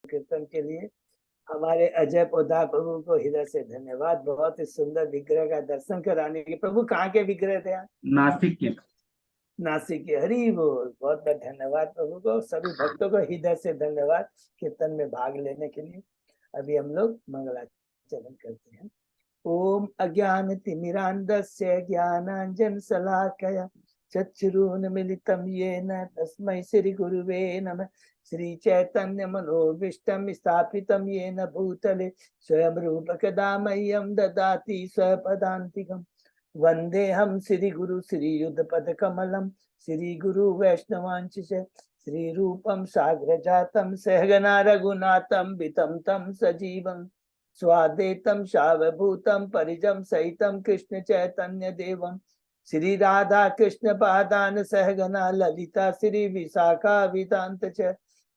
कीर्तन के लिए हमारे अजय पोदार प्रभु को हृदय से धन्यवाद। बहुत ही सुंदर विग्रह का दर्शन कराने के। प्रभु कहाँ के विग्रह थे आप? नासिक के। नासिक के। हरि बोल। बहुत बहुत धन्यवाद प्रभु को। सभी भक्तों को हृदय से धन्यवाद कीर्तन में भाग लेने के लिए। अभी हम लोग मंगलाचरण करते हैं। ओम अज्ञान तिमिरांधस्य ज्ञानांजन शलाकया चक्षुरुन्मीलितं येन तस्मै श्री गुरुवे नमः। श्री चैतन्य मनोभीष्टं स्थापितं येन भूतले स्वयं रूप कदा मह्यं ददाति स्वपदान्तिकम्। वन्देऽहं श्री गुरु श्री युगपद कमलं श्री गुरु वैष्णवांश श्री रूपं साग्रजातं सहगना रघुनाथं वितं तं सजीवं स्वादेतं सावभूतं परिजं सहितं कृष्ण चैतन्य देवं श्री राधा कृष्ण पादान सहगना ललिता श्री विशाखा विदांत च।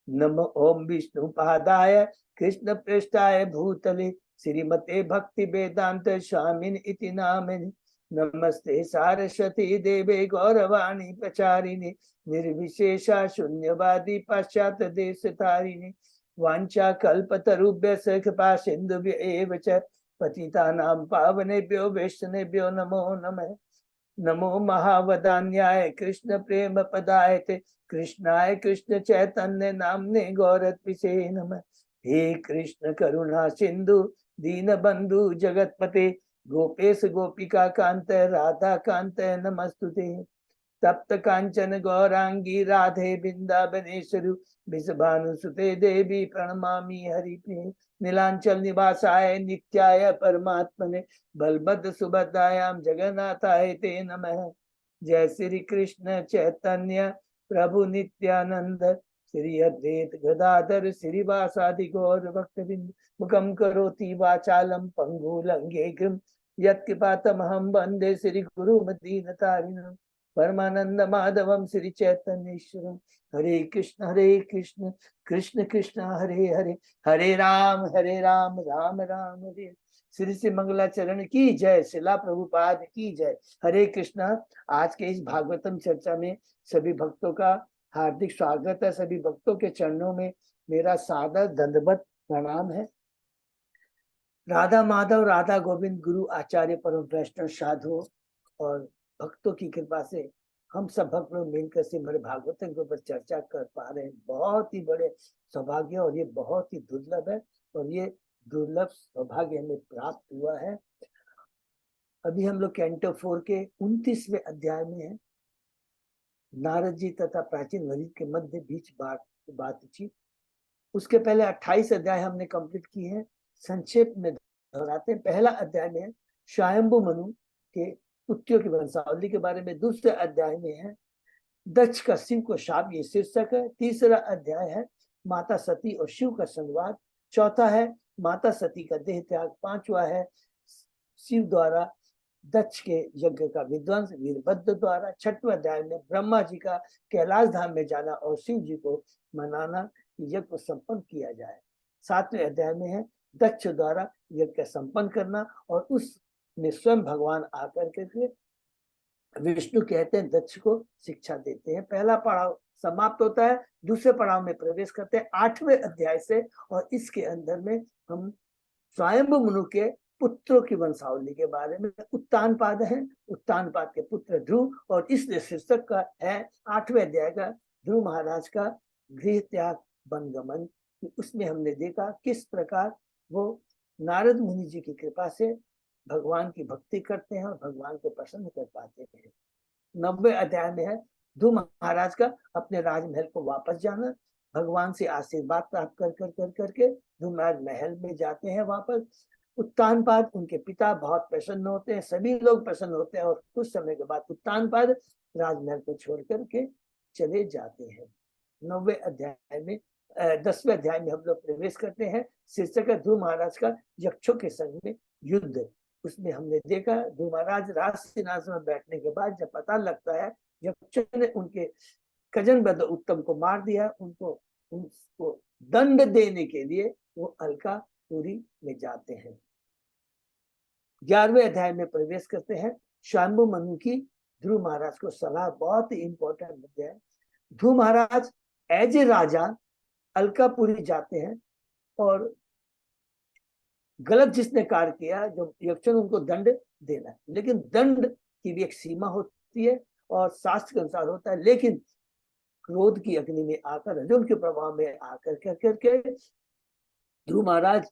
नमो ओम विष्णु पादाय कृष्ण पृष्ठाय भूतले श्रीमते भक्ति वेदांत स्वामिन इति नामिने। नमस्ते सारस्वती देवे गौरवाणी प्रचारिणे निर्विशेषा शून्यवादी पाश्चात्य देश तारिणे। वाञ्छा कल्पतरुभ्यश्च कृपा सिन्धुभ्य एव च पतितानां पावनेभ्यो वैष्णवेभ्यो नमो नमः। नमो महावदान्याय कृष्ण प्रेम पदायते कृष्णाय कृष्ण चैतन्य नामने गौरत्पिषे नमः। हे कृष्ण करुणा सिंधु दीन बंधु जगतपते गोपेश गोपिका कांत राधा कांत नमस्तुते। तप्त कांचन गौरांगी राधे वृंदावनेश्वरी विषभानुसुते देवी प्रणमामि हरिप्रिये। नीलांचल निवासाय नित्याय परमात्मने बलभद्र सुभद्रायां जगन्नाथाय ते नमः। जय श्री कृष्ण चैतन्य प्रभु नित्यानंद श्री अद्वैत गदाधर श्रीवासादि गौर भक्तबिंद। मुखं करोति वाचालं पंगुलंघ्येयं यत्कृपातमहं वन्दे श्री गुरुमदीनतारिणम्। परमानंद माधवम श्री चैतन्येश्वरम। हरे कृष्ण कृष्ण कृष्ण हरे हरे हरे राम राम राम हरे। श्री श्री मंगलाचरण की जय। शिला प्रभुपाद की जय। हरे कृष्णा। आज के इस भागवतम चर्चा में सभी भक्तों का हार्दिक स्वागत है। सभी भक्तों के चरणों में मेरा सादर दंडवत प्रणाम है। राधा माधव राधा गोविंद गुरु आचार्य परम वैष्णव साधु और भक्तों की कृपा से हम सब भक्त लोग मिलकर श्रीमद् भागवतम के ऊपर चर्चा कर पा रहे हैं। बहुत ही बड़े सौभाग्य और ये बहुत ही दुर्लभ है और ये दुर्लभ सौभाग्य हमें प्राप्त हुआ है। अभी हम लोग कैंटो 4 के 29वें अध्याय में है। नारद जी तथा प्राचीन वरिष्ठ के मध्य बीच बातचीत। उसके पहले 28 अध्याय हमने कंप्लीट किए हैं। संक्षेप में दोहराते हैं। पहला अध्याय में है स्वयंभू मनु के पुत्रियों की वंशावली के बारे में। दूसरे अध्याय में है दक्ष का शिव को शाप, ये शीर्षक है। तीसरा अध्याय है माता सती और शिव का संवाद। चौथा है माता सती का देह त्याग। पांचवा है शिव द्वारा दक्ष के यज्ञ का विध्वंस वीरभद्र द्वारा। छठवें अध्याय में ब्रह्मा जी का कैलाश धाम में जाना और शिव जी को मनाना, यज्ञ को संपन्न किया जाए। सातवें अध्याय में है दक्ष द्वारा यज्ञ संपन्न करना और उसमें स्वयं भगवान आकर के विष्णु कहते हैं दक्ष को शिक्षा देते हैं। पहला पड़ाव समाप्त होता है। दूसरे पड़ाव में प्रवेश करते हैं 8वें अध्याय से और इसके अंदर में हम स्वयंभू मनु के पुत्रों की वंशावली के बारे में। उत्तानपाद है, उत्तानपाद के पुत्र ध्रुव और इसलिए शीर्षक का है 8वें अध्याय का ध्रुव महाराज का गृह त्याग वनगमन। उसमें हमने देखा किस प्रकार वो नारद मुनि जी की कृपा से भगवान की भक्ति करते हैं और भगवान को प्रसन्न कर पाते हैं। 90वें अध्याय में है ध्रुव महाराज का अपने राजमहल को वापस जाना। भगवान से आशीर्वाद प्राप्त कर करके ध्रुव महाराज महल में जाते हैं वापस। उत्तानपाद उनके पिता बहुत प्रसन्न होते हैं, सभी लोग प्रसन्न होते हैं और कुछ समय के बाद उत्तानपाद राजमहल को छोड़ करके चले जाते हैं। 90वें अध्याय में 10वें अध्याय में हम लोग प्रवेश करते हैं। शीर्षक है ध्रुव महाराज का यक्षों के संग में युद्ध। उसमें हमने देखा ध्रुव महाराज राज सिंहासन में बैठने के बाद जब पता लगता है यक्षों ने उनके कजन ब्रदर उत्तम को मार दिया, उनको दंड देने के लिए वो अलकापुरी में जाते हैं। 11वें अध्याय में प्रवेश करते हैं। स्वयंभू मनु की ध्रुव महाराज को सलाह, बहुत ही इंपॉर्टेंट अध्याय। ध्रुव महाराज एज ए राजा अलकापुरी जाते हैं और गलत जिसने कार्य किया, जो यक्षण, उनको दंड देना है। लेकिन दंड की भी एक सीमा होती है और शास्त्र के अनुसार होता है। लेकिन क्रोध की अग्नि में आकर, अर्जुन के प्रभाव में आकर करके ध्रुव महाराज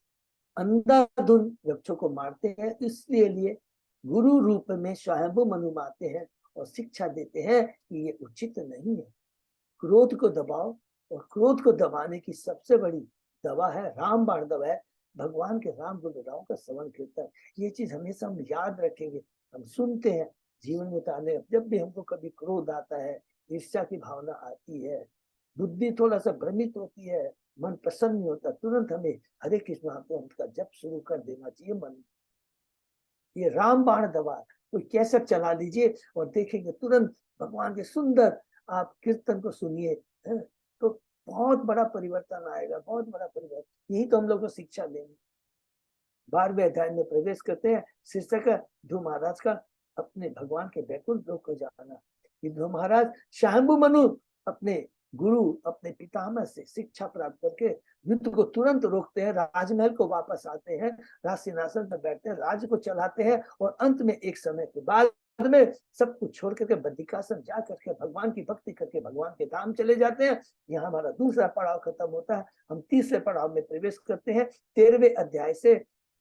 अंधाधुंध यक्षों को मारते हैं। इसलिए लिए गुरु रूप में स्वयंभू मनु आते हैं और शिक्षा देते हैं कि ये उचित नहीं है। क्रोध को दबाओ, और क्रोध को दबाने की सबसे बड़ी दवा है रामबाण दवा है, भगवान के राम गुणगानों का श्रवण कीर्तन। ये चीज हमेशा हम याद रखेंगे। हम सुनते हैं जीवन में उतारने, जब भी हमको कभी क्रोध आता है, ईर्ष्या की भावना आती है, बुद्धि थोड़ा सा भ्रमित होती है, मन प्रसन्न नहीं होता, तुरंत हमें हरे कृष्ण महामंत्र का जप शुरू कर देना चाहिए। मन, ये रामबाण दवा, कोई कैसेट चला लीजिए और देखेंगे तुरंत भगवान के सुंदर आप कीर्तन को सुनिए, तो बहुत बड़ा परिवर्तन आएगा, बहुत बड़ा परिवर्तन। यही तो हम लोग को शिक्षा देंगे। 12वें अध्याय में प्रवेश करते हैं। शीर्षक है ध्रुव महाराज का अपने भगवान के बैकुंठ लोक को जाना। ध्रुव महाराज स्वयंभू मनु अपने गुरु, अपने पितामह से शिक्षा प्राप्त करके युद्ध को तुरंत रोकते हैं, राजमहल को वापस आते हैं, राज सिंहासन पर बैठते हैं, राज्य को चलाते हैं, और अंत में एक समय के बाद में सब कुछ छोड़ करके बद्रिकाश्रम जा करके भगवान की भक्ति करके भगवान के धाम चले जाते हैं। यहाँ हमारा दूसरा पड़ाव खत्म होता है। हम तीसरे पड़ाव में प्रवेश करते हैं। 13वें अध्याय से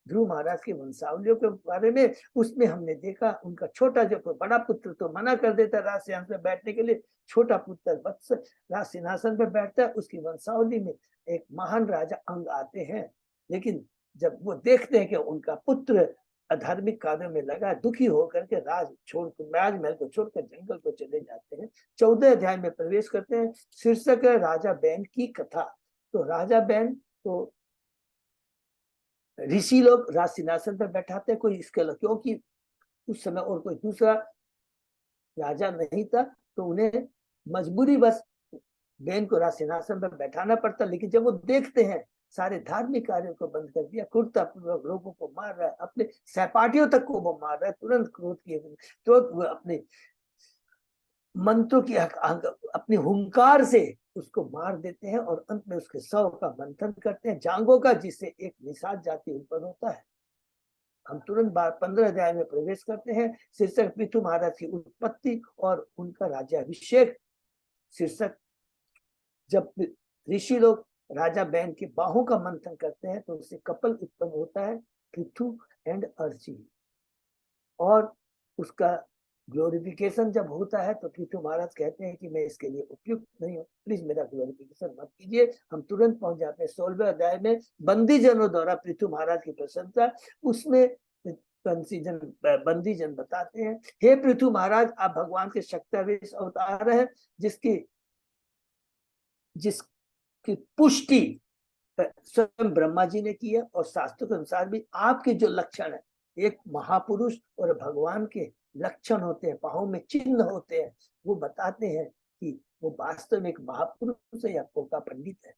ध्रुव महाराज की वंशावलियों के बारे में। उसमें हमने देखा उनका छोटा जो बड़ा पुत्र तो मना कर देता है राज सिंहासन पर बैठने के लिए, छोटा पुत्र वत्स राज सिंहासन पर बैठता है। उसकी वंशावली में एक महान राजा अंग आते हैं, लेकिन जब वो देखते हैं कि उनका पुत्र अधार्मिक कार्यों में लगा, दुखी होकर के राजमहल को छोड़कर जंगल को चले जाते हैं। 14 अध्याय में प्रवेश करते हैं। शीर्षक है राजा बैन की कथा। तो राजा बैन तो ऋषि लोग राज सिंहासन पर बैठाते हैं कोई इसके लिए, क्योंकि उस समय और कोई दूसरा राजा नहीं था, तो उन्हें मजबूरी बस बैन को राज सिंहासन पर बैठाना पड़ता। लेकिन जब वो देखते हैं सारे धार्मिक कार्यों को बंद कर दिया, क्रूरतापूर्वक लोगों को मार रहा है, अपने सहपाठियों तक को वो मार रहा है, तुरंत क्रोध किए तो वो अपने मंत्रों की अपनी हुंकार से उसको मार देते हैं और अंत में उसके शव का मंथन करते हैं जांगों का, जिससे एक निषाद जाति उत्पन्न होता है। हम तुरंत 15 अध्याय में प्रवेश करते हैं। शीर्षक पृथु महाराज की उत्पत्ति और उनका राज्याभिषेक। शीर्षक जब ऋषि लोग राजा बैन के बाहों का मंथन करते हैं तो उससे कपल उत्पन्न होता है, पृथु एंड अर्ची, और उसका ग्लोरिफिकेशन जब होता है तो पृथु महाराज कहते हैं कि मैं इसके लिए उपयुक्त नहीं हूँ, प्लीज मेरा ग्लोरिफिकेशन मत कीजिए। हम तुरंत पहुंच जाते हैं 16वें अध्याय में, बंदी जनों द्वारा पृथु महाराज की प्रशंसा। उसमें बंदी जन बताते हैं, हे पृथु महाराज, आप भगवान के शक्तिवेश अवतार हैं, जिसकी पुष्टि स्वयं ब्रह्मा जी ने की है, और शास्त्रों के अनुसार भी आपके जो लक्षण है, एक महापुरुष और भगवान के लक्षण होते हैं, पाँव में चिन्ह होते हैं, वो बताते हैं कि वो वास्तव में एक महापुरुष है या पोका पंडित है।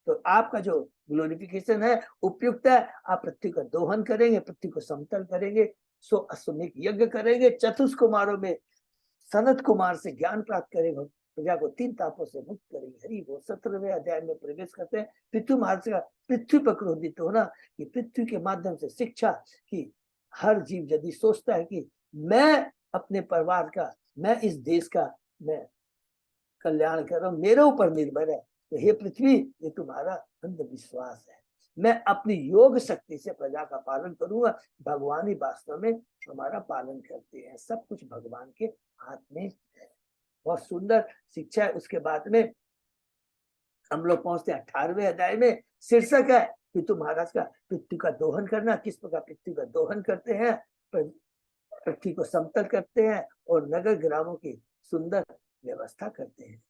तो आपका जो ग्लोरिफिकेशन है उपयुक्त है। आप पृथ्वी का दोहन करेंगे, पृथ्वी को समतल करेंगे, 100 अश्वमेध यज्ञ करेंगे, चतुष कुमारों में सनत कुमार से ज्ञान प्राप्त करेंगे, प्रजा को 3 तापों से मुक्त करेंगे। हरि वो 17वें अध्याय में प्रवेश करते हैं। पृथ्वी महाराज का पृथ्वी पर क्रोधित होना, कि पृथ्वी के माध्यम से शिक्षा कि हर जीव यदि सोचता है कि मैं अपने परिवार का, मैं इस देश का मैं कल्याण कर रहा हूँ, मेरे ऊपर निर्भर है, तो हे पृथ्वी, ये तुम्हारा अंधविश्वास है। मैं अपनी योग शक्ति से प्रजा का पालन करूंगा। भगवान ही वास्तव में हमारा पालन करते हैं, सब कुछ भगवान के हाथ में। बहुत सुंदर शिक्षा है। उसके बाद में हम लोग पहुंचते हैं 18वें अध्याय में। शीर्षक है पृथु महाराज का पृथ्वी का दोहन करना। किस प्रकार पृथ्वी का दोहन करते हैं, पृथ्वी को समतल करते हैं और नगर ग्रामों की सुंदर व्यवस्था करते हैं।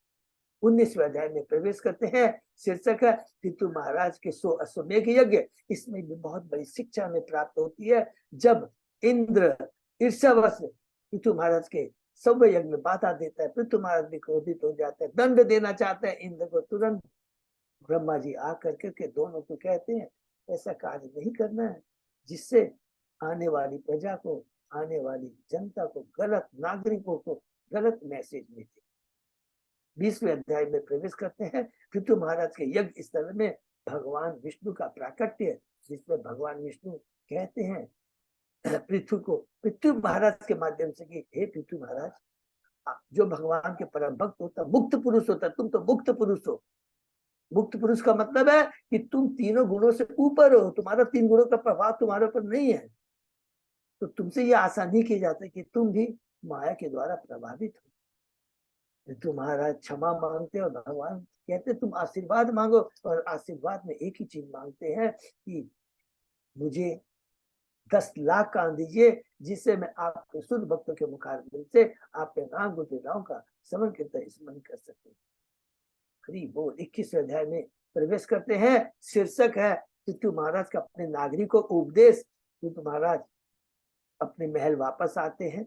19वें अध्याय में प्रवेश करते हैं। शीर्षक है पृथु महाराज के 100 अश्वमेध यज्ञ। इसमें भी बहुत बड़ी शिक्षा में प्राप्त होती है। जब इंद्र ईर्ष्यावश पृथु महाराज के 100 यज्ञ में बाधा देता है, पृथु महाराज भी क्रोधित हो जाता है, दंड देना चाहते हैं इंद्र को। तुरंत ब्रह्मा जी आकर के दोनों को कहते हैं ऐसा कार्य नहीं करना है, जिससे आने वाली प्रजा को, आने वाली जनता को, गलत नागरिकों को गलत मैसेज मिले। 20वें अध्याय में प्रवेश करते हैं। पृथु महाराज के यज्ञ स्थल में भगवान विष्णु का प्राकट्य, जिसमें भगवान विष्णु कहते हैं पृथ्वी को, पृथ्वी महाराज के माध्यम से कि हे पृथ्वी महाराज, जो भगवान के परम भक्त होता, मुक्त पुरुष होता, तुम तो मुक्त पुरुष हो। मुक्त पुरुष का मतलब है कि तुम तीनों गुणों से ऊपर हो, तुम्हारा तीन गुणों का प्रभाव तुम्हारे ऊपर नहीं है। तो तुमसे ये आशा नहीं की जाती कि तुम भी माया के द्वारा प्रभावित हो। तुम्हारा क्षमा मांगते हो, भगवान कहते तुम आशीर्वाद मांगो, और आशीर्वाद में एक ही चीज मांगते हैं कि मुझे 10 लाख कान दीजिए, जिससे मैं आपके शुद्ध भक्तों के मुखारबिंद से आपके नाम गुणगान का स्मरण करते स्मरण कर सकूं। हरि बोल। 21वें अध्याय में प्रवेश करते हैं। शीर्षक है पृथ्वी महाराज का अपने नागरिकों को उपदेश। पृथ्वी महाराज अपने महल वापस आते हैं,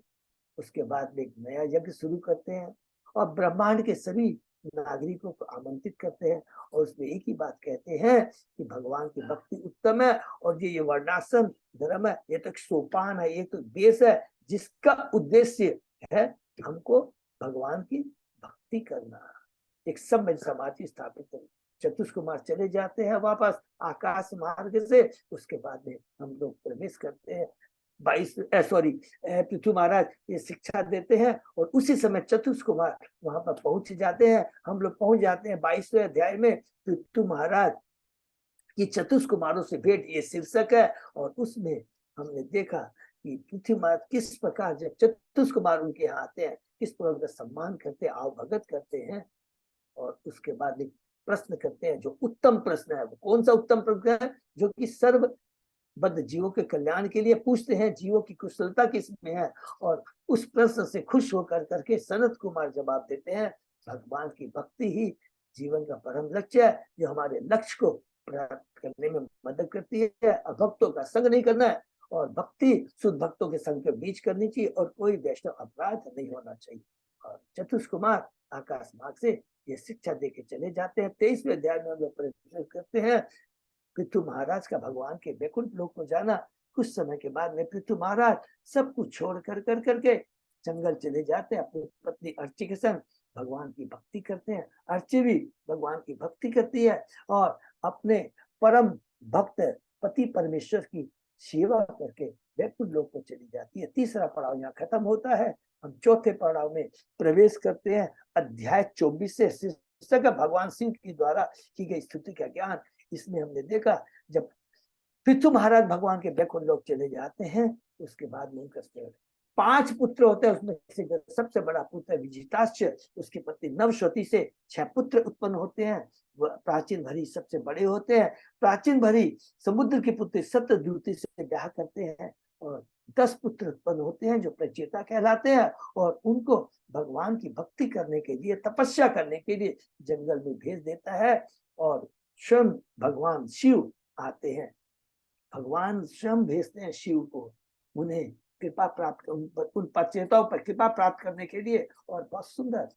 उसके बाद में एक नया यज्ञ शुरू करते हैं और ब्रह्मांड के सभी नागरिकों को आमंत्रित करते हैं, और उसमें एक ही बात कहते हैं कि भगवान की भक्ति उत्तम है, और ये वर्णाश्रम धर्म है, ये तो सोपान है, ये तो देश है जिसका उद्देश्य है हमको भगवान की भक्ति करना, एक सभ्य समाज स्थापित करना। चतुष्कुमार चले जाते हैं वापस आकाश मार्ग से। उसके बाद में हम लोग प्रवेश करते हैं पृथ्वी महाराज ये शिक्षा देते हैं, और उसी समय चतुष्कुमार वहां पर पहुंच जाते हैं। हम लोग पहुंच जाते हैं 22वें अध्याय में। पृथ्वी महाराज की चतुष्कुमारों से भेंट, ये शीर्षक है। और उसमें हमने देखा कि पृथ्वी महाराज किस प्रकार जब चतुष्कुमार उनके यहाँ आते हैं, किस प्रकार उनका सम्मान करते हैं, आवभगत करते हैं, और उसके बाद एक प्रश्न करते हैं जो उत्तम प्रश्न है। वो कौन सा उत्तम प्रश्न है? जो कि सर्व बद्ध जीवों के कल्याण के लिए पूछते हैं, जीवों की कुशलता किसमें है। और उस प्रश्न से खुश होकर करके सनत कुमार जवाब देते हैं, भगवान की भक्ति ही जीवन का परम लक्ष्य है, जो हमारे लक्ष्य को प्राप्त करने में मदद करती है। अभक्तों का संग नहीं करना है, और भक्ति शुद्ध भक्तों के संग के बीच करनी चाहिए, और कोई वैष्णव अपराध नहीं होना चाहिए। और चतुष्कुमार आकाश मार्ग से ये शिक्षा दे के चले जाते हैं। 23वें अध्याय में हम लोग प्रवेश करते हैं। पृथ्वी महाराज का भगवान के वैकुंठ लोक को जाना। कुछ समय के बाद में पृथ्वी महाराज सब कुछ छोड़ कर करके जंगल चले जाते हैं, अपनी पत्नी अर्ची के संग भगवान की भक्ति करते हैं। अर्ची भी भगवान की भक्ति करती है और अपने परम भक्त पति परमेश्वर की सेवा करके वैकुंठ लोक को चली जाती है। तीसरा पड़ाव यहाँ खत्म होता है। हम चौथे पड़ाव में प्रवेश करते हैं। अध्याय 24 से शीर्षक भगवान शिव की द्वारा की गई स्तुति का ज्ञान। इसमें हमने देखा जब पृथ्वी महाराज भगवान के वैकुंठ लोक चले जाते हैं, उसके बाद में उनका 5 पुत्र होते हैं। उसमें से सबसे बड़ा पुत्र विजिताश्च, उसकी पत्नी नवश्वती से 6 पुत्र उत्पन्न होते हैं। वह प्राचीन भरी सबसे बड़े होते हैं। प्राचीन भरी समुद्र की पुत्री सत्यद्युति से ब्याह करते हैं, और 10 पुत्र उत्पन्न होते हैं जो प्रचेता कहलाते हैं, और उनको भगवान की भक्ति करने के लिए, तपस्या करने के लिए जंगल में भेज देता है। और स्वयं भगवान शिव आते हैं, भगवान स्वयं भेजते हैं शिव को उन्हें कृपा प्राप्त, उन प्रचेताओं पर कृपा प्राप्त करने के लिए। और बहुत सुंदर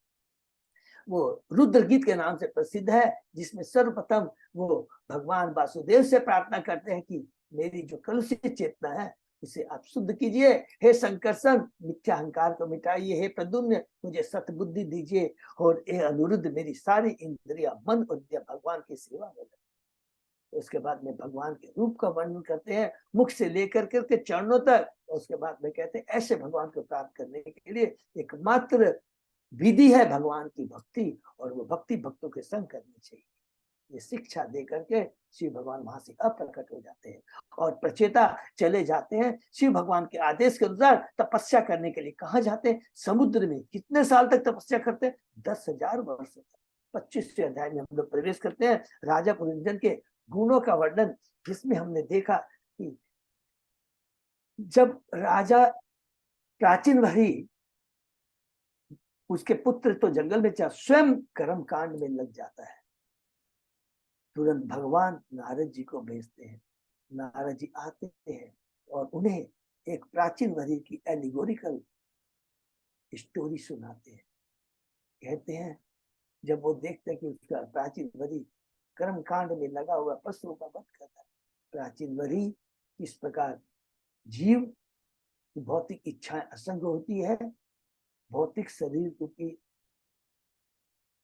वो रुद्र गीत के नाम से प्रसिद्ध है, जिसमें सर्वप्रथम वो भगवान वासुदेव से प्रार्थना करते हैं कि मेरी जो कलुषित चेतना है उसे आप शुद्ध कीजिए। हे शंकरसन, मिथ्या अहंकार को मिटाइए। हे प्रद्युम्न, मुझे सतबुद्धि दीजिए। और हे अनिरुद्ध, मेरी सारी इंद्रिया मन और भगवान की सेवा में लगे। उसके बाद में भगवान के रूप का वर्णन करते हैं, मुख से लेकर करके चरणों तक। उसके बाद में कहते हैं ऐसे भगवान को प्राप्त करने के लिए एकमात्र विधि है भगवान की भक्ति, और वो भक्ति भक्तों के संग करनी चाहिए। ये शिक्षा दे करके शिव भगवान वहां से अप्रकट हो जाते हैं, और प्रचेता चले जाते हैं शिव भगवान के आदेश के अनुसार तपस्या करने के लिए। कहाँ जाते हैं? समुद्र में। कितने साल तक तपस्या करते हैं? 10,000 वर्ष तक। 25वें अध्याय में हम लोग प्रवेश करते हैं। राजा पुरंजन के गुणों का वर्णन, जिसमें हमने देखा कि जब राजा प्राचीन भरी उसके पुत्र तो जंगल में स्वयं कर्म कांड में लग जाता है, तुरंत भगवान नारद जी को भेजते हैं। नारद जी आते हैं और उन्हें एक प्राचीन वरी की एलिगोरिकल स्टोरी सुनाते हैं। कहते हैं जब वो देखते हैं कि उसका प्राचीन वरी कर्म कांड में लगा हुआ पशुओं का वध करता है, प्राचीन वरी किस प्रकार जीव की भौतिक इच्छाएं असंग होती है, भौतिक शरीर रूपी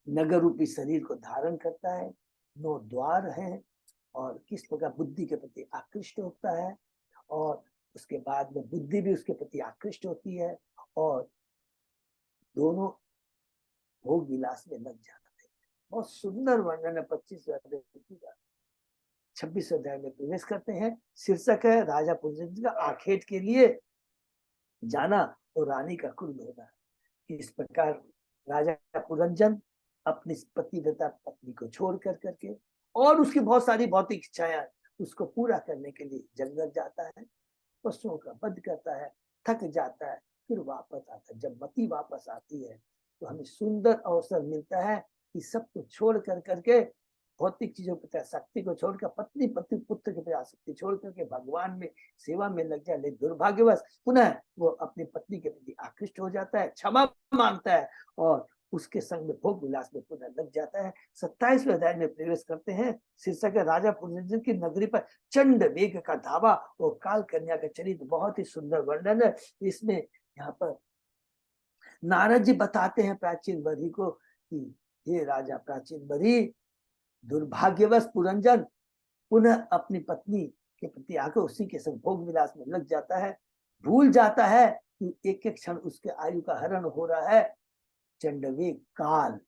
नगर रूपी शरीर को धारण करता है। 9 द्वार हैं, और किस प्रकार बुद्धि के प्रति आकृष्ट होता है, और उसके बाद में बुद्धि भी उसके प्रति आकृष्ट होती है, और दोनों भोग विलास में लग जाते हैं। बहुत सुंदर वर्णन है 25वें अध्याय का। 26वें अध्याय में प्रवेश करते हैं। शीर्षक है राजा पुरंजन का आखेट के लिए जाना और रानी का क्रोध होना। इस प्रकार राजा पुरंजन अपनी पतिव्रता पत्नी को छोड़ कर करके और उसकी बहुत सारी भौतिक इच्छाएं उसको पूरा करने के लिए जंगल जाता है, पशुओं का वध करता है, थक जाता है, फिर वापस आता है। जब मति वापस आती है तो हमें सुंदर अवसर मिलता है कि सब कुछ छोड़ कर करके, भौतिक चीजों की शक्ति को छोड़कर, पत्नी पति पुत्र के प्रति आसक्ति छोड़ करके भगवान में सेवा में लग जाए। लेकिन दुर्भाग्यवश पुनः वो अपनी पत्नी के प्रति आकृष्ट हो जाता है, क्षमा मांगता है और उसके संग में भोग विलास में पुनः लग जाता है। 27वें अध्याय में प्रवेश करते हैं। शीर्षक है राजा पुरंजन की नगरी पर चंड वेग का धावा और काल कन्या का चरित्र। बहुत ही सुंदर वर्णन है इसमें। यहाँ पर नारद जी बताते हैं प्राचीन बरी को कि हे राजा प्राचीन बरी, दुर्भाग्यवश पुरंजन पुनः अपनी पत्नी के प्रति आकर उसी के संग भोग विलास में लग जाता है, भूल जाता है कि एक एक क्षण उसके आयु का हरण हो रहा है। चंडवेग काल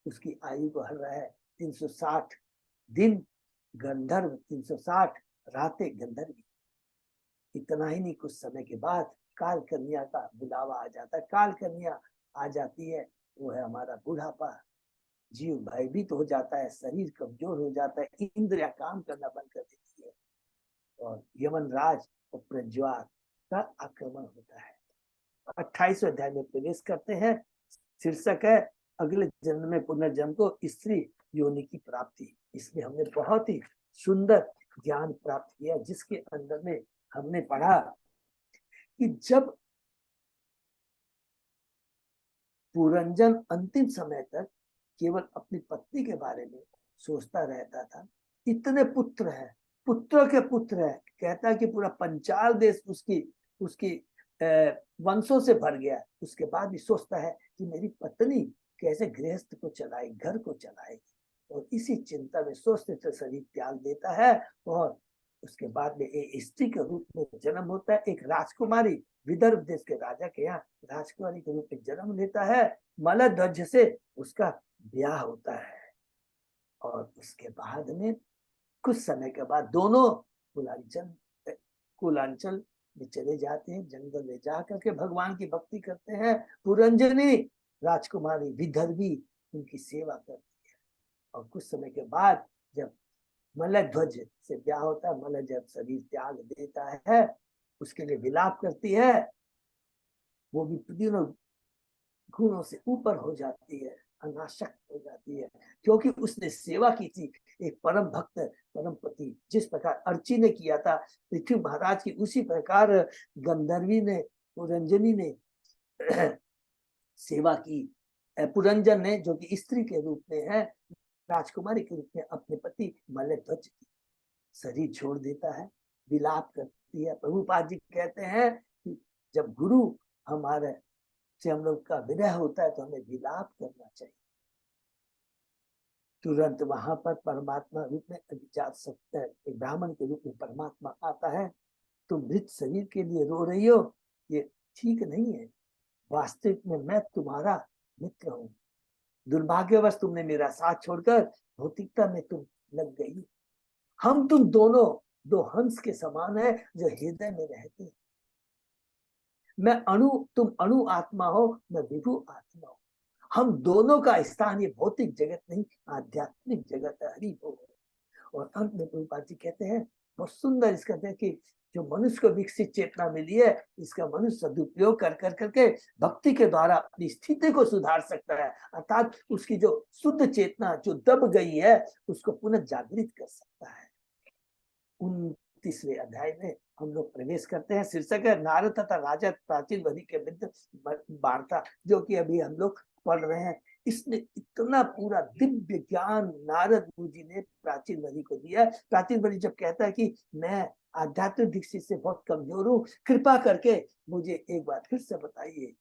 उसकी आयु को हर रहा है। 360 दिन गंधर्व, 360 रातें गंधर्वी। इतना ही नहीं, कुछ समय के बाद काल कन्या का बुलावा आ जाता है। काल कन्या आ जाती है, वो है हमारा बुढ़ापा। जीव भयभीत हो जाता है, शरीर कमजोर हो जाता है, इंद्रिया काम करना बंद कर देती है और यमन राज और प्रज्वाल का आक्रमण होता है। 28वें अध्याय में प्रवेश करते हैं। शीर्षक है अगले जन्म में पुनर्जन्म को स्त्री योनि की प्राप्ति। इसमें हमने बहुत ही सुंदर ज्ञान प्राप्त किया, जिसके अंदर में हमने पढ़ा कि जब पुरंजन अंतिम समय तक केवल अपनी पत्नी के बारे में सोचता रहता था, इतने पुत्र है, पुत्रों के पुत्र है, कहता है कि पूरा पंचाल देश उसकी वंशों से भर गया। उसके बाद भी सोचता है कि मेरी पत्नी कैसे गृहस्थ को चलाए, घर को चलाएगी, और इसी चिंता में सोचते से शरीर त्याग देता है। और उसके बाद में एक स्त्री के रूप में जन्म होता है। एक राजकुमारी विदर्भ देश के राजा के यहाँ राजकुमारी के रूप में जन्म लेता है। मलध्वज से उसका ब्याह होता है और उसके बाद में कुछ समय के बाद दोनों कुलांचल में चले जाते हैं। जंगल में जा करके भगवान की भक्ति करते हैं। पुरंजनी राजकुमारी विदर्भी उनकी सेवा करती है। और कुछ समय के बाद जब मलध्वज से ब्याह होता है, मलध्वज जब शरीर त्याग देता है, उसके लिए विलाप करती है। वो भी तीनों गुणों से ऊपर हो जाती है, अनासक्त हो जाती है, क्योंकि उसने सेवा की थी एक परम भक्त परम पति। जिस प्रकार अर्ची ने किया था पृथ्वी महाराज की, उसी प्रकार गंधर्वी ने, पुरंजनी ने सेवा की। पुरंजन ने, जो कि स्त्री के रूप में है, राजकुमारी के रूप में अपने पति मलध्वज की शरीर छोड़ देता है, विलाप करती है। प्रभुपाद जी कहते हैं कि जब गुरु हमारे से हम लोग का विरह होता है तो हमें विलाप करना चाहिए। तुरंत वहां पर परमात्मा रूप में अभिजात सकता है, एक ब्राह्मण के रूप में परमात्मा आता है। तुम मृत शरीर के लिए रो रही हो, ये ठीक नहीं है। वास्तविक में मैं तुम्हारा मित्र हूँ। दुर्भाग्यवश तुमने मेरा साथ छोड़कर भौतिकता में तुम लग गई। हम तुम दोनों दो हंस के समान है जो हृदय में रहते हैं। मैं अणु, तुम अणु आत्मा हो, मैं विभु आत्मा हूं। हम दोनों का स्थान ये भौतिक जगत नहीं, आध्यात्मिक जगत है। हरि बोल। और अंत में प्रभुपाद जी कहते हैं, बहुत सुंदर इसका कहते हैं कि जो मनुष्य को विकसित चेतना मिली है, इसका मनुष्य सदुपयोग कर करके भक्ति के द्वारा अपनी स्थिति को सुधार सकता है। अर्थात उसकी जो शुद्ध चेतना जो दब गई है, उसको पुनः जागृत कर सकता है। 29वें अध्याय में हम लोग प्रवेश करते हैं। शीर्षक है नारद तथा राजा प्राचीन बरी के विरुद्ध वार्ता, जो कि अभी हम लोग पढ़ रहे हैं। इसने इतना पूरा दिव्य ज्ञान नारद मुनि ने प्राचीन बरी को दिया। प्राचीन बरी जब कहता है कि मैं आध्यात्मिक दृष्टि से बहुत कमजोर हूँ, कृपा करके मुझे एक बार फिर से बताइए।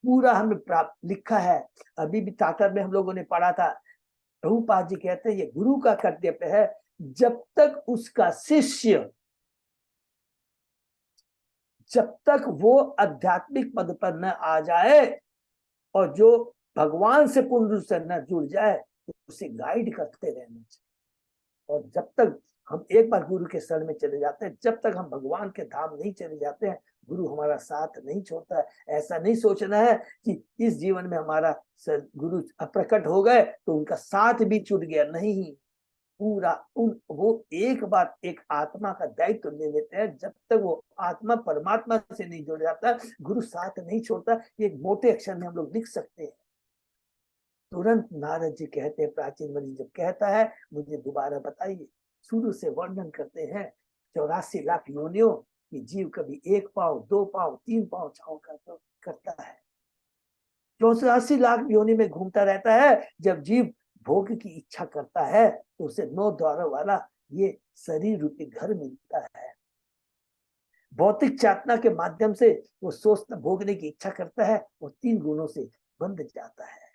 पूरा हमने लिखा है, अभी भी ताकत में हम लोगों ने पढ़ा था प्रभुपाद जी कहते हैं ये गुरु का कर्तव्य है, जब तक उसका शिष्य, जब तक वो आध्यात्मिक पद पर न आ जाए और जो भगवान से पूर्ण रूप से न जुड़ जाए, तो उसे गाइड करते रहना चाहिए। और जब तक हम एक बार गुरु के शरण में चले जाते हैं, जब तक हम भगवान के धाम नहीं चले जाते हैं, गुरु हमारा साथ नहीं छोड़ता है। ऐसा नहीं सोचना है कि इस जीवन में हमारा गुरु अप्रकट हो गए तो उनका साथ भी छूट गया, नहीं। पूरा वो एक बार एक आत्मा का दायित्व ले लेते हैं, जब तक वो आत्मा परमात्मा से नहीं जुड़ जाता, गुरु साथ नहीं छोड़ता। ये मोटे अक्षर में हम लोग लिख सकते हैं। तुरंत नारद जी कहते हैं, प्राचीन मुनि जब कहता है मुझे दोबारा बताइए, शुरू से वर्णन करते हैं 84 लाख योनियों कि जीव कभी 1 पांव 2 पांव 3 पांव छांव करता है। 84 लाख योनि में घूमता रहता है। जब जीव भोग की इच्छा करता है तो उसे 9 द्वारों वाला ये शरीर रूपी घर मिलता है। भौतिक चेतना के माध्यम से वो सोचता भोगने की इच्छा करता है, वो 3 गुणों से बंध जाता है।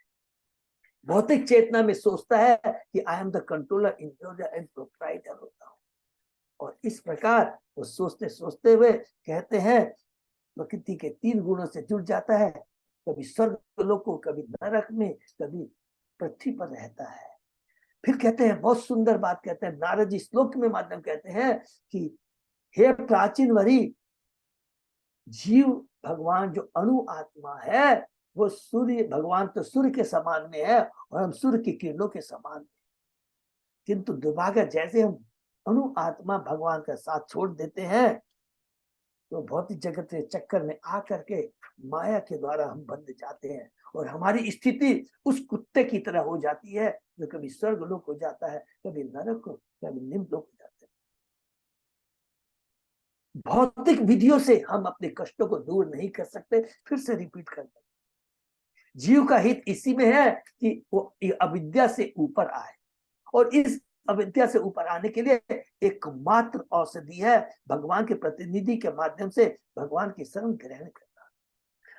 भौतिक चेतना में सोचता है कि आई एम द कंट्रोलर, इंट्रोलर एंड प्रोप्राइटर होता हूं। और इस प्रकार वो सोचते सोचते हुए कहते हैं प्रकृति के 3 गुणों से जुड़ जाता है। कभी स्वर्ग लोक, कभी नरक में, कभी पृथ्वी पर रहता है। फिर कहते हैं, बहुत सुंदर बात कहते हैं नारद जी, श्लोक में माध्यम कहते हैं कि हे प्राचीन वरी, जीव भगवान जो अणु आत्मा है, वो सूर्य भगवान तो सूर्य के समान में है और हम सूर्य की किरणों के समान में। किंतु दुर्भाग्य, जैसे हम अणु आत्मा भगवान का साथ छोड़ देते हैं तो भौतिक जगत के चक्कर में आकर के माया के द्वारा हम बंध जाते हैं और हमारी स्थिति उस कुत्ते की तरह हो जाती है जो कभी स्वर्ग लोक हो जाता है, कभी नरक को, कभी निम्न लोक हो जाते हैं। भौतिक विधियों से हम अपने कष्टों को दूर नहीं कर सकते। फिर से रिपीट करते हैं, जीव का हित इसी में है कि वो अविद्या से ऊपर आए, और इस अविद्या से ऊपर आने के लिए एकमात्र औषधि है भगवान के प्रतिनिधि के माध्यम से भगवान की शरण ग्रहण करना।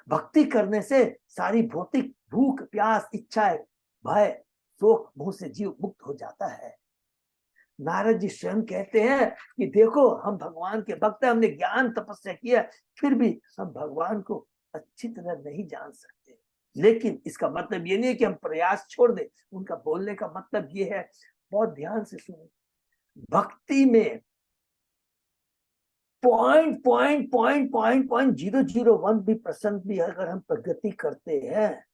भक्ति करने से सारी भौतिक भूख प्यास इच्छाएं भय शोक मोह से जीव मुक्त हो जाता है। नारद जी स्वयं कहते हैं कि देखो, हम भगवान के भक्त हैं, हमने ज्ञान तपस्या किया, फिर भी हम भगवान को अच्छी तरह नहीं जान सकते। लेकिन इसका मतलब ये नहीं है कि हम प्रयास छोड़ दें। उनका बोलने का मतलब ये है, बहुत ध्यान से सुनो, भक्ति में 0.001 भी % भी अगर हम प्रगति करते हैं,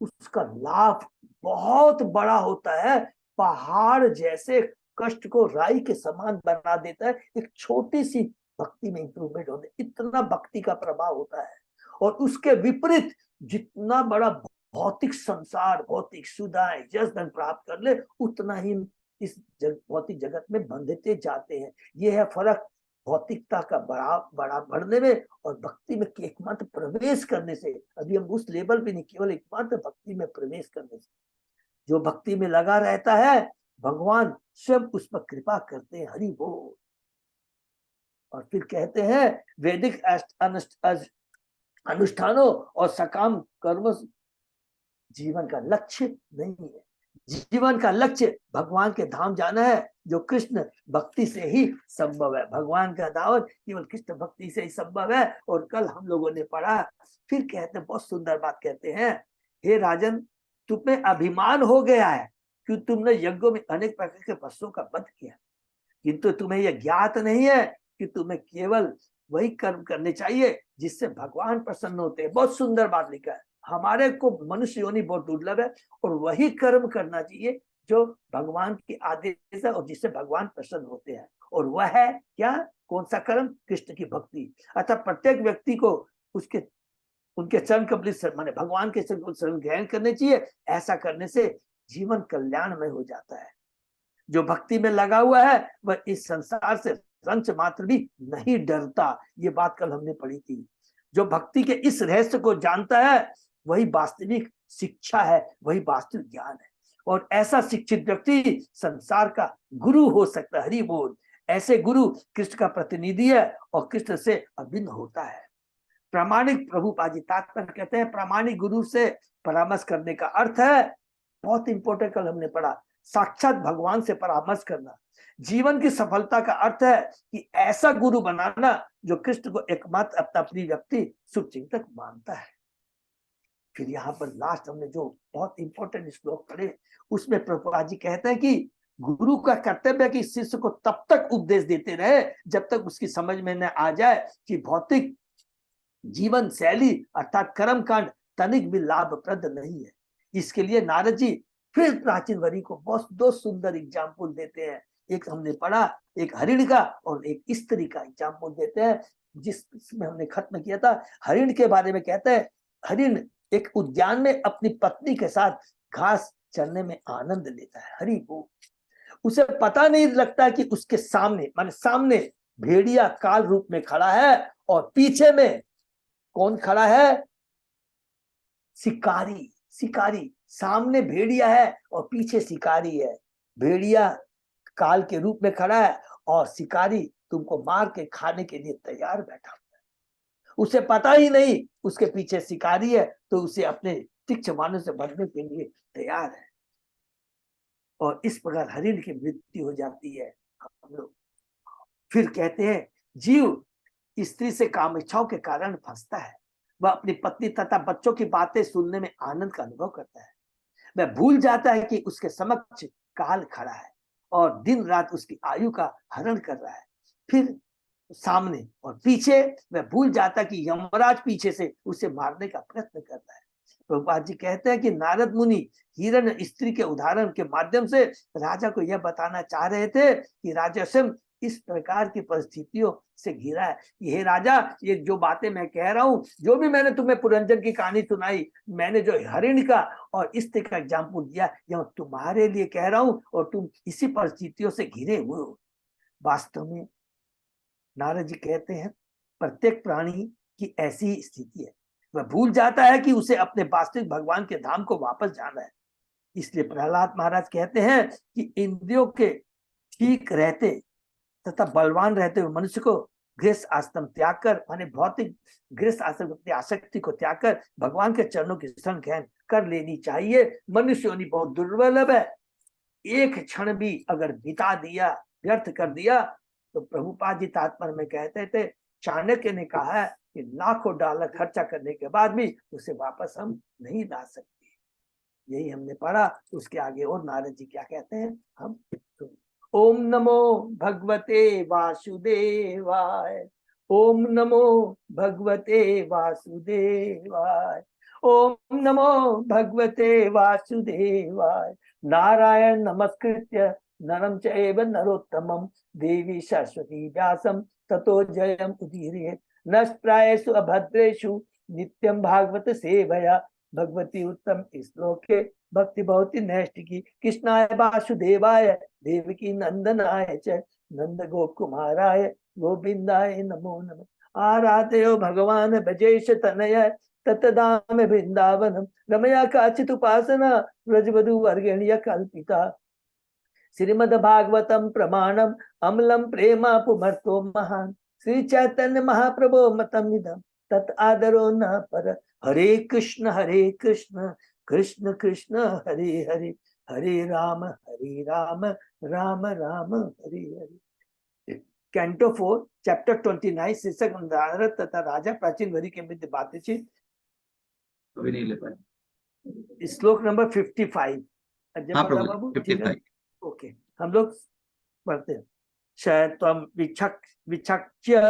उसका लाभ बहुत बड़ा होता है। पहाड़ जैसे कष्ट को राई के समान बना देता है। एक छोटी सी भक्ति में इंप्रूवमेंट होता है, इतना भक्ति का प्रभाव होता है। और उसके विपरीत जितना बड़ा भौतिक संसार, भौतिक सुधाएं, जस धन प्राप्त कर ले, उतना ही इस भौतिक जगत में बंधते जाते हैं। यह है फर्क भौतिकता का बड़ा बढ़ने में और भक्ति में एकमात्र प्रवेश करने से। अभी हम उस लेवल पे नहीं, केवल एकमात्र भक्ति में प्रवेश करने से। जो भक्ति में लगा रहता है, भगवान स्वयं उस पर कृपा करते हैं। हरि बोल। और फिर कहते हैं, वैदिक अनुष्ठानों और सकाम कर्म जीवन का लक्ष्य नहीं है। जीवन का लक्ष्य भगवान के धाम जाना है, जो कृष्ण भक्ति से ही संभव है। भगवान का धाम केवल कृष्ण भक्ति से ही संभव है। और कल हम लोगों ने पढ़ा, फिर कहते हैं, बहुत सुंदर बात कहते हैं, हे राजन, तुम्हें अभिमान हो गया है कि तुमने यज्ञों में अनेक प्रकार के पशुओं का वध किया, किंतु तुम्हें यह ज्ञात नहीं है कि तुम्हें केवल वही कर्म करने चाहिए जिससे भगवान प्रसन्न होते हैं। बहुत सुंदर बात लिखा है, हमारे को मनुष्य योनि बहुत दुर्लभ है और वही कर्म करना चाहिए जो भगवान के आदेश है और जिससे भगवान प्रसन्न होते हैं। और वह है क्या? कौन सा कर्म? कृष्ण की भक्ति। अतः प्रत्येक व्यक्ति को उसके उनके चरण कमल माने भगवान के शरण ग्रहण करने चाहिए। ऐसा करने से जीवन कल्याणमय हो जाता है। जो भक्ति में लगा हुआ है वह इस संसार से रंच मात्र भी नहीं डरता। ये बात कल हमने पढ़ी थी। जो भक्ति के इस रहस्य को जानता है वही वास्तविक शिक्षा है, वही वास्तविक ज्ञान है। और ऐसा शिक्षित व्यक्ति संसार का गुरु हो सकता है। हरि बोल। ऐसे गुरु कृष्ण का प्रतिनिधि है और कृष्ण से अभिन्न होता है। प्रामाणिक, प्रभुपाद जी तात्पर्य कहते हैं, प्रामाणिक गुरु से परामर्श करने का अर्थ है बहुत इंपॉर्टेंट कल हमने पढ़ा, साक्षात भगवान से परामर्श करना। जीवन की सफलता का अर्थ है कि ऐसा गुरु बनाना जो कृष्ण को एकमात्र अपना प्रिय व्यक्ति शुभचिंतक मानता है। फिर यहाँ पर लास्ट हमने जो बहुत इंपॉर्टेंट श्लोक पढ़े, उसमें प्रभुपाद जी कहते हैं कि गुरु का कर्तव्य है कि शिष्य को तब तक उपदेश देते रहे जब तक उसकी समझ में न आ जाए कि भौतिक जीवन शैली अर्थात कर्म कांड तनिक भी लाभप्रद नहीं है। इसके लिए नारद जी फिर प्राचीन वरी को बहुत दो सुंदर एग्जाम्पल देते हैं। एक हमने पढ़ा, एक हरिण का और एक स्त्री का एग्जाम्पल देते हैं, जिसमें हमने खत्म किया था। हरिण के बारे में कहते हैं, हरिण एक उद्यान में अपनी पत्नी के साथ घास चरने में आनंद लेता है। हरि को उसे पता नहीं लगता कि उसके सामने माने सामने भेड़िया काल रूप में खड़ा है और पीछे में कौन खड़ा है? शिकारी। शिकारी, सामने भेड़िया है और पीछे शिकारी है। भेड़िया काल के रूप में खड़ा है और शिकारी तुमको मार के खाने के लिए तैयार बैठा हुआ है। उसे पता ही नहीं उसके पीछे शिकारी है, तो उसे अपने तीक्ष्ण बाणों से भरने के लिए तैयार है। और इस प्रकार हरिण की मृत्यु हो जाती है। हम लोग फिर कहते हैं जीव स्त्री से काम इच्छाओं के कारण फंसता है। वह अपनी पत्नी तथा बच्चों की बातें सुनने में आनंद का अनुभव करता है। वह भूल जाता है कि उसके समक्ष काल खड़ा है और दिन रात उसकी आयु का हरण कर रहा है। फिर सामने और पीछे वह भूल जाता है कि यमराज पीछे से उसे मारने का प्रयत्न कर रहा है। प्रभुपाद जी कहते हैं कि नारद मुनि हिरण स्त्री के उदाहरण के माध्यम से राजा को यह बताना चाह रहे थे कि राजा स्वयं इस प्रकार की परिस्थितियों से घिरा है। ये राजा, ये जो बातें मैं कह रहा हूँ, जो भी मैंने तुम्हें पुरंजन की कहानी सुनाई, मैंने जो हरिण का और स्त्री का एग्जाम्पल दिया, यह तुम्हारे लिए कह रहा हूँ और तुम इसी परिस्थितियों से घिरे हुए हो। वास्तव में नारद जी कहते हैं प्रत्येक प्राणी की ऐसी ही स्थिति है। वह भूल जाता है कि उसे अपने वास्तविक भगवान के धाम को वापस जाना है। इसलिए प्रहलाद महाराज कहते हैं कि इंद्रियों के ठीक रहते तथा बलवान रहते हुए मनुष्य को गृहस्थ आश्रम त्याग कर माने भौतिक गृहस्थ आश्रम की आसक्ति को त्याग कर भगवान के चरणों की शरण ग्रहण कर लेनी चाहिए। मनुष्य योनि बहुत दुर्लभ है। एक क्षण भी अगर बिता दिया, व्यर्थ कर दिया, तो प्रभुपाद जी तात्पर्य में कहते थे, चाणक्य ने कहा है कि लाखों डॉलर खर्चा करने के बाद भी उसे वापस हम नहीं ला सकते। यही हमने पढ़ा। उसके आगे और नारद जी क्या कहते हैं हम। ओम नमो भगवते वासुदेवाय। ओम नमो भगवते वासुदेवाय। ओम नमो भगवते वासुदेवाय। नारायण नमस्कृत्य नरं चैव नरोत्तमं देवी सरस्वती व्यासं ततो जयम् उदीरयेत्। नष्प्रायेषु अभद्रेषु नित्यं भागवत सेवया भगवती उत्तम श्लोके भक्ति भवती नैष्टिकी। कृष्णाय वासुदेवाय देवकी नंदनाय च नंद गोप कुमाराय गोविंदाय नमो नमः। आराधयो भगवान भजेश तनय ततदाम वृंदावनम रमया काचित उपासना व्रजवधु वर्गेण्य कल्पिता। श्रीमद् भागवतम प्रमाणम अमलम प्रेमा पुमर्तो महान श्री चैतन्य महाप्रभो मतम निधम तत् आदरो न पर। हरे कृष्ण कृष्ण कृष्ण हरे हरे हरे राम राम राम हरे हरे। कैंटो 4 चैप्टर 29 शीर्षक नारद तथा राजा प्राचीन वरी के मध्य बातचीत। अभी नहीं ले पाए। श्लोक नंबर 55। हाँ प्रभु 55। ओके, हम लोग पढ़ते हैं। शैत्वं विचक्ष्य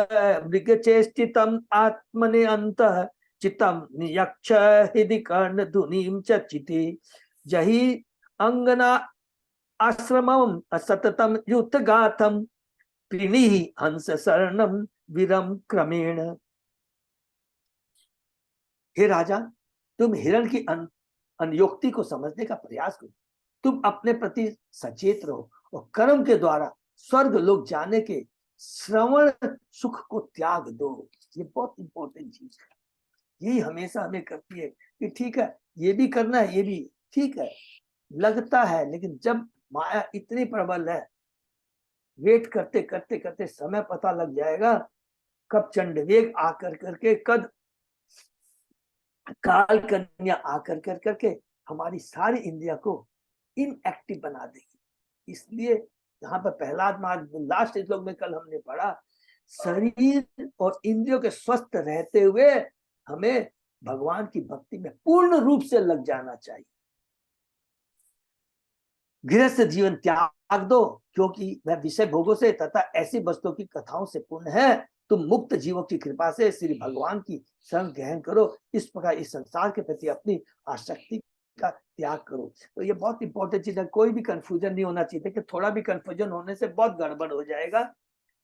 मृगचेष्टितम् आत्मने अन्तः चित्तं नियक्ष हृदि कर्णधुनीं च चिति। जहि अंगना आश्रमं सततं युद्धगाथं प्रीणिहि हंस शरणं वीरं क्रमेण। हे राजा, तुम हिरण की अनयोक्ति को समझने का प्रयास करो। तुम अपने प्रति सचेत रहो और कर्म के द्वारा स्वर्ग लोग जाने के श्रवण सुख को त्याग दो। ये बहुत इंपॉर्टेंट चीज है। यही हमेशा हमें करती है कि ठीक है ये भी करना है, ये भी ठीक है लगता है, लेकिन जब माया इतनी प्रबल है, वेट करते करते करते समय पता लग जाएगा कब चंडवेग आकर करके, कब काल कन्या आकर कर करके हमारी सारी इंद्रिया को इनएक्टिव बना देगी। इसलिए यहाँ पर प्रहलाद महाराज लास्ट श्लोक में कल हमने पढ़ा, शरीर और इंद्रियों के स्वस्थ रहते हुए हमें भगवान की भक्ति में पूर्ण रूप से लग जाना चाहिए। गृहस्थ जीवन त्याग दो, क्योंकि वह विषय भोगों से तथा ऐसी वस्तुओं की कथाओं से पूर्ण है। तुम मुक्त जीवों की कृपा से श्री भगवान की शरण ग्रहण करो। इस प्रकार इस संसार के प्रति अपनी आसक्ति का त्याग करो। तो ये बहुत इंपॉर्टेंट चीज है, कोई भी कंफ्यूजन नहीं होना चाहिए कि थोड़ा भी कंफ्यूजन होने से बहुत गड़बड़ हो जाएगा।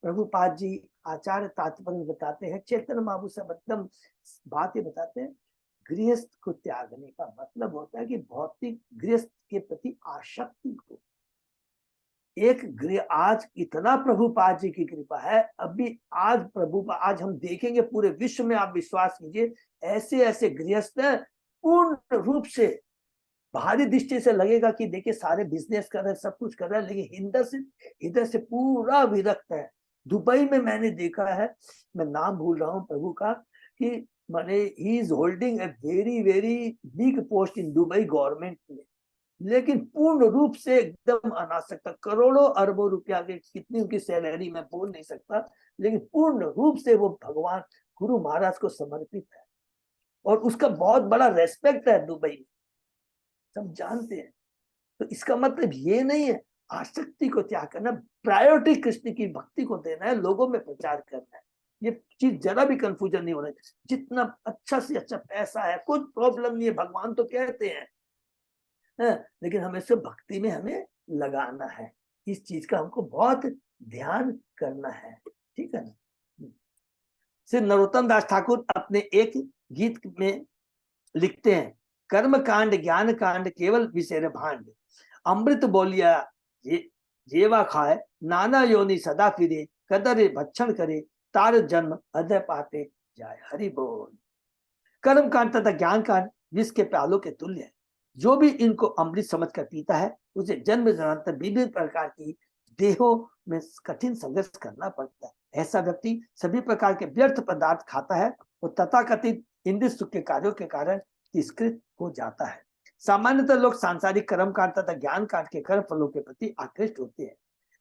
प्रभुपाद जी आचार्य तात्पर्य बताते हैं, चैतन्य महाप्रभु सब एकदम बात ये बताते हैं, गृहस्थ को त्यागने का मतलब होता है कि भौतिक गृहस्थ के प्रति आसक्ति को। एक गृह आज इतना प्रभुपाद जी की कृपा है, अभी आज हम देखेंगे पूरे विश्व में, आप विश्वास कीजिए ऐसे ऐसे गृहस्थ पूर्ण रूप से बाहरी दृष्टि से लगेगा कि देखिए सारे बिजनेस कर रहे हैं, सब कुछ कर रहे हैं, लेकिन इधर से पूरा विरक्त है। दुबई में मैंने देखा है, मैं नाम भूल रहा हूँ प्रभु का, कि माने he is holding a very very big post in Dubai government में, लेकिन पूर्ण रूप से एकदम अनासक्त, करोड़ों अरबों रुपया के कितनी उनकी सैलरी मैं बोल नहीं सकता, लेकिन पूर्ण रूप से वो भगवान गुरु महाराज को समर्पित है और उसका बहुत बड़ा रेस्पेक्ट है दुबई में, सब जानते हैं। तो इसका मतलब ये नहीं है आसक्ति को त्याग करना, प्रायोरिटी कृष्ण की भक्ति को देना है, लोगों में प्रचार करना है। ये चीज जरा भी कंफ्यूजन नहीं होना चाहिए। जितना अच्छा से अच्छा पैसा है कुछ प्रॉब्लम नहीं है, भगवान तो कहते हैं, लेकिन हमें से भक्ति में हमें लगाना है। इस चीज का हमको बहुत ध्यान करना है, ठीक है ना। श्री नरोत्तम दास ठाकुर अपने एक गीत में लिखते हैं, कर्म कांड ज्ञान कांड केवल विषय भांड, अमृत बोलिया जेवा खाए, नाना योनि सदा फिरे, कदर भक्षण करे, तार जन्म हृदय पाते जाए। हरि बोल। कर्म कांड तथा ज्ञान कांड विष के प्यालों के तुल्य है। जो भी इनको अमृत समझकर पीता है उसे जन्म जन्मांतर विभिन्न प्रकार की देहों में कठिन संघर्ष करना पड़ता है। ऐसा व्यक्ति सभी प्रकार के व्यर्थ पदार्थ खाता है और तथाकथित इंद्रिय सुख के कार्यों के कारण तिरस्कृत हो जाता है। सामान्यतः लोग सांसारिक कर्म कांड तथा ज्ञान कांड के कर्म फलों के प्रति आकृष्ट होते हैं।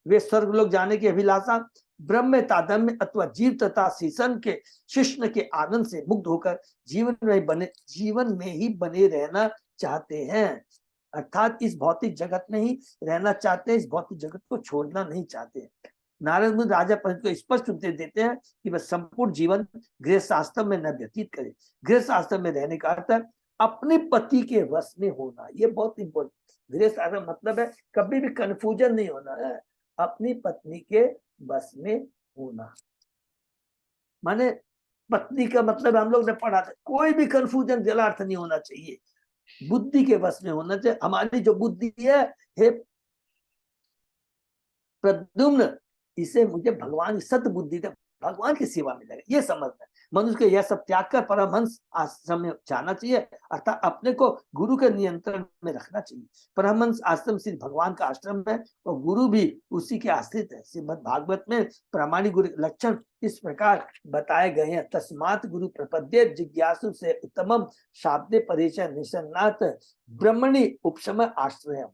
वे स्वर्ग लोक जाने की अभिलाषा, ब्रह्म तादम्य अथवा जीव तथा शीशन के शिष्ण के आनंद से मुक्त होकर जीवन में ही बने रहना चाहते हैं, अर्थात इस भौतिक जगत में ही रहना चाहते हैं, इस भौतिक जगत को छोड़ना नहीं चाहते। नारद मुनि राजा पंडित को स्पष्ट उपदेश देते हैं कि वह संपूर्ण जीवन गृहस्थ आश्रम में न व्यतीत करे। गृहस्थ आश्रम में रहने का अर्थ अपने पति के वश में होना, ये बहुत इंपॉर्टेंट। गृहस्थ आश्रम मतलब है कभी भी कंफ्यूजन नहीं होना है, अपनी पत्नी के वश में होना। माने पत्नी का मतलब हम लोग ने पढ़ा था, कोई भी कंफ्यूजन जला अर्थ नहीं होना चाहिए, बुद्धि के वश में होना चाहिए। हमारी जो बुद्धि है, हे प्रद्युम्न, इसे मुझे भगवान की सत बुद्धि दे, भगवान की सेवा में लगे, ये समझना है। मनुष्य को यह सब त्याग कर परमहंस आश्रम में जाना चाहिए, अर्थात अपने को गुरु के नियंत्रण में रखना चाहिए। परमहंस आश्रम श्री भगवान का आश्रम है और गुरु भी उसी के आश्रित है। श्रीमद् भागवत में प्रामाणिक गुरु लक्षण इस प्रकार बताए गए हैं, तस्मात् गुरु प्रपद्ये जिज्ञासु से उत्तमम शाब्दे परिचय निसन्नाथ ब्रह्मणि उपशम आश्रय।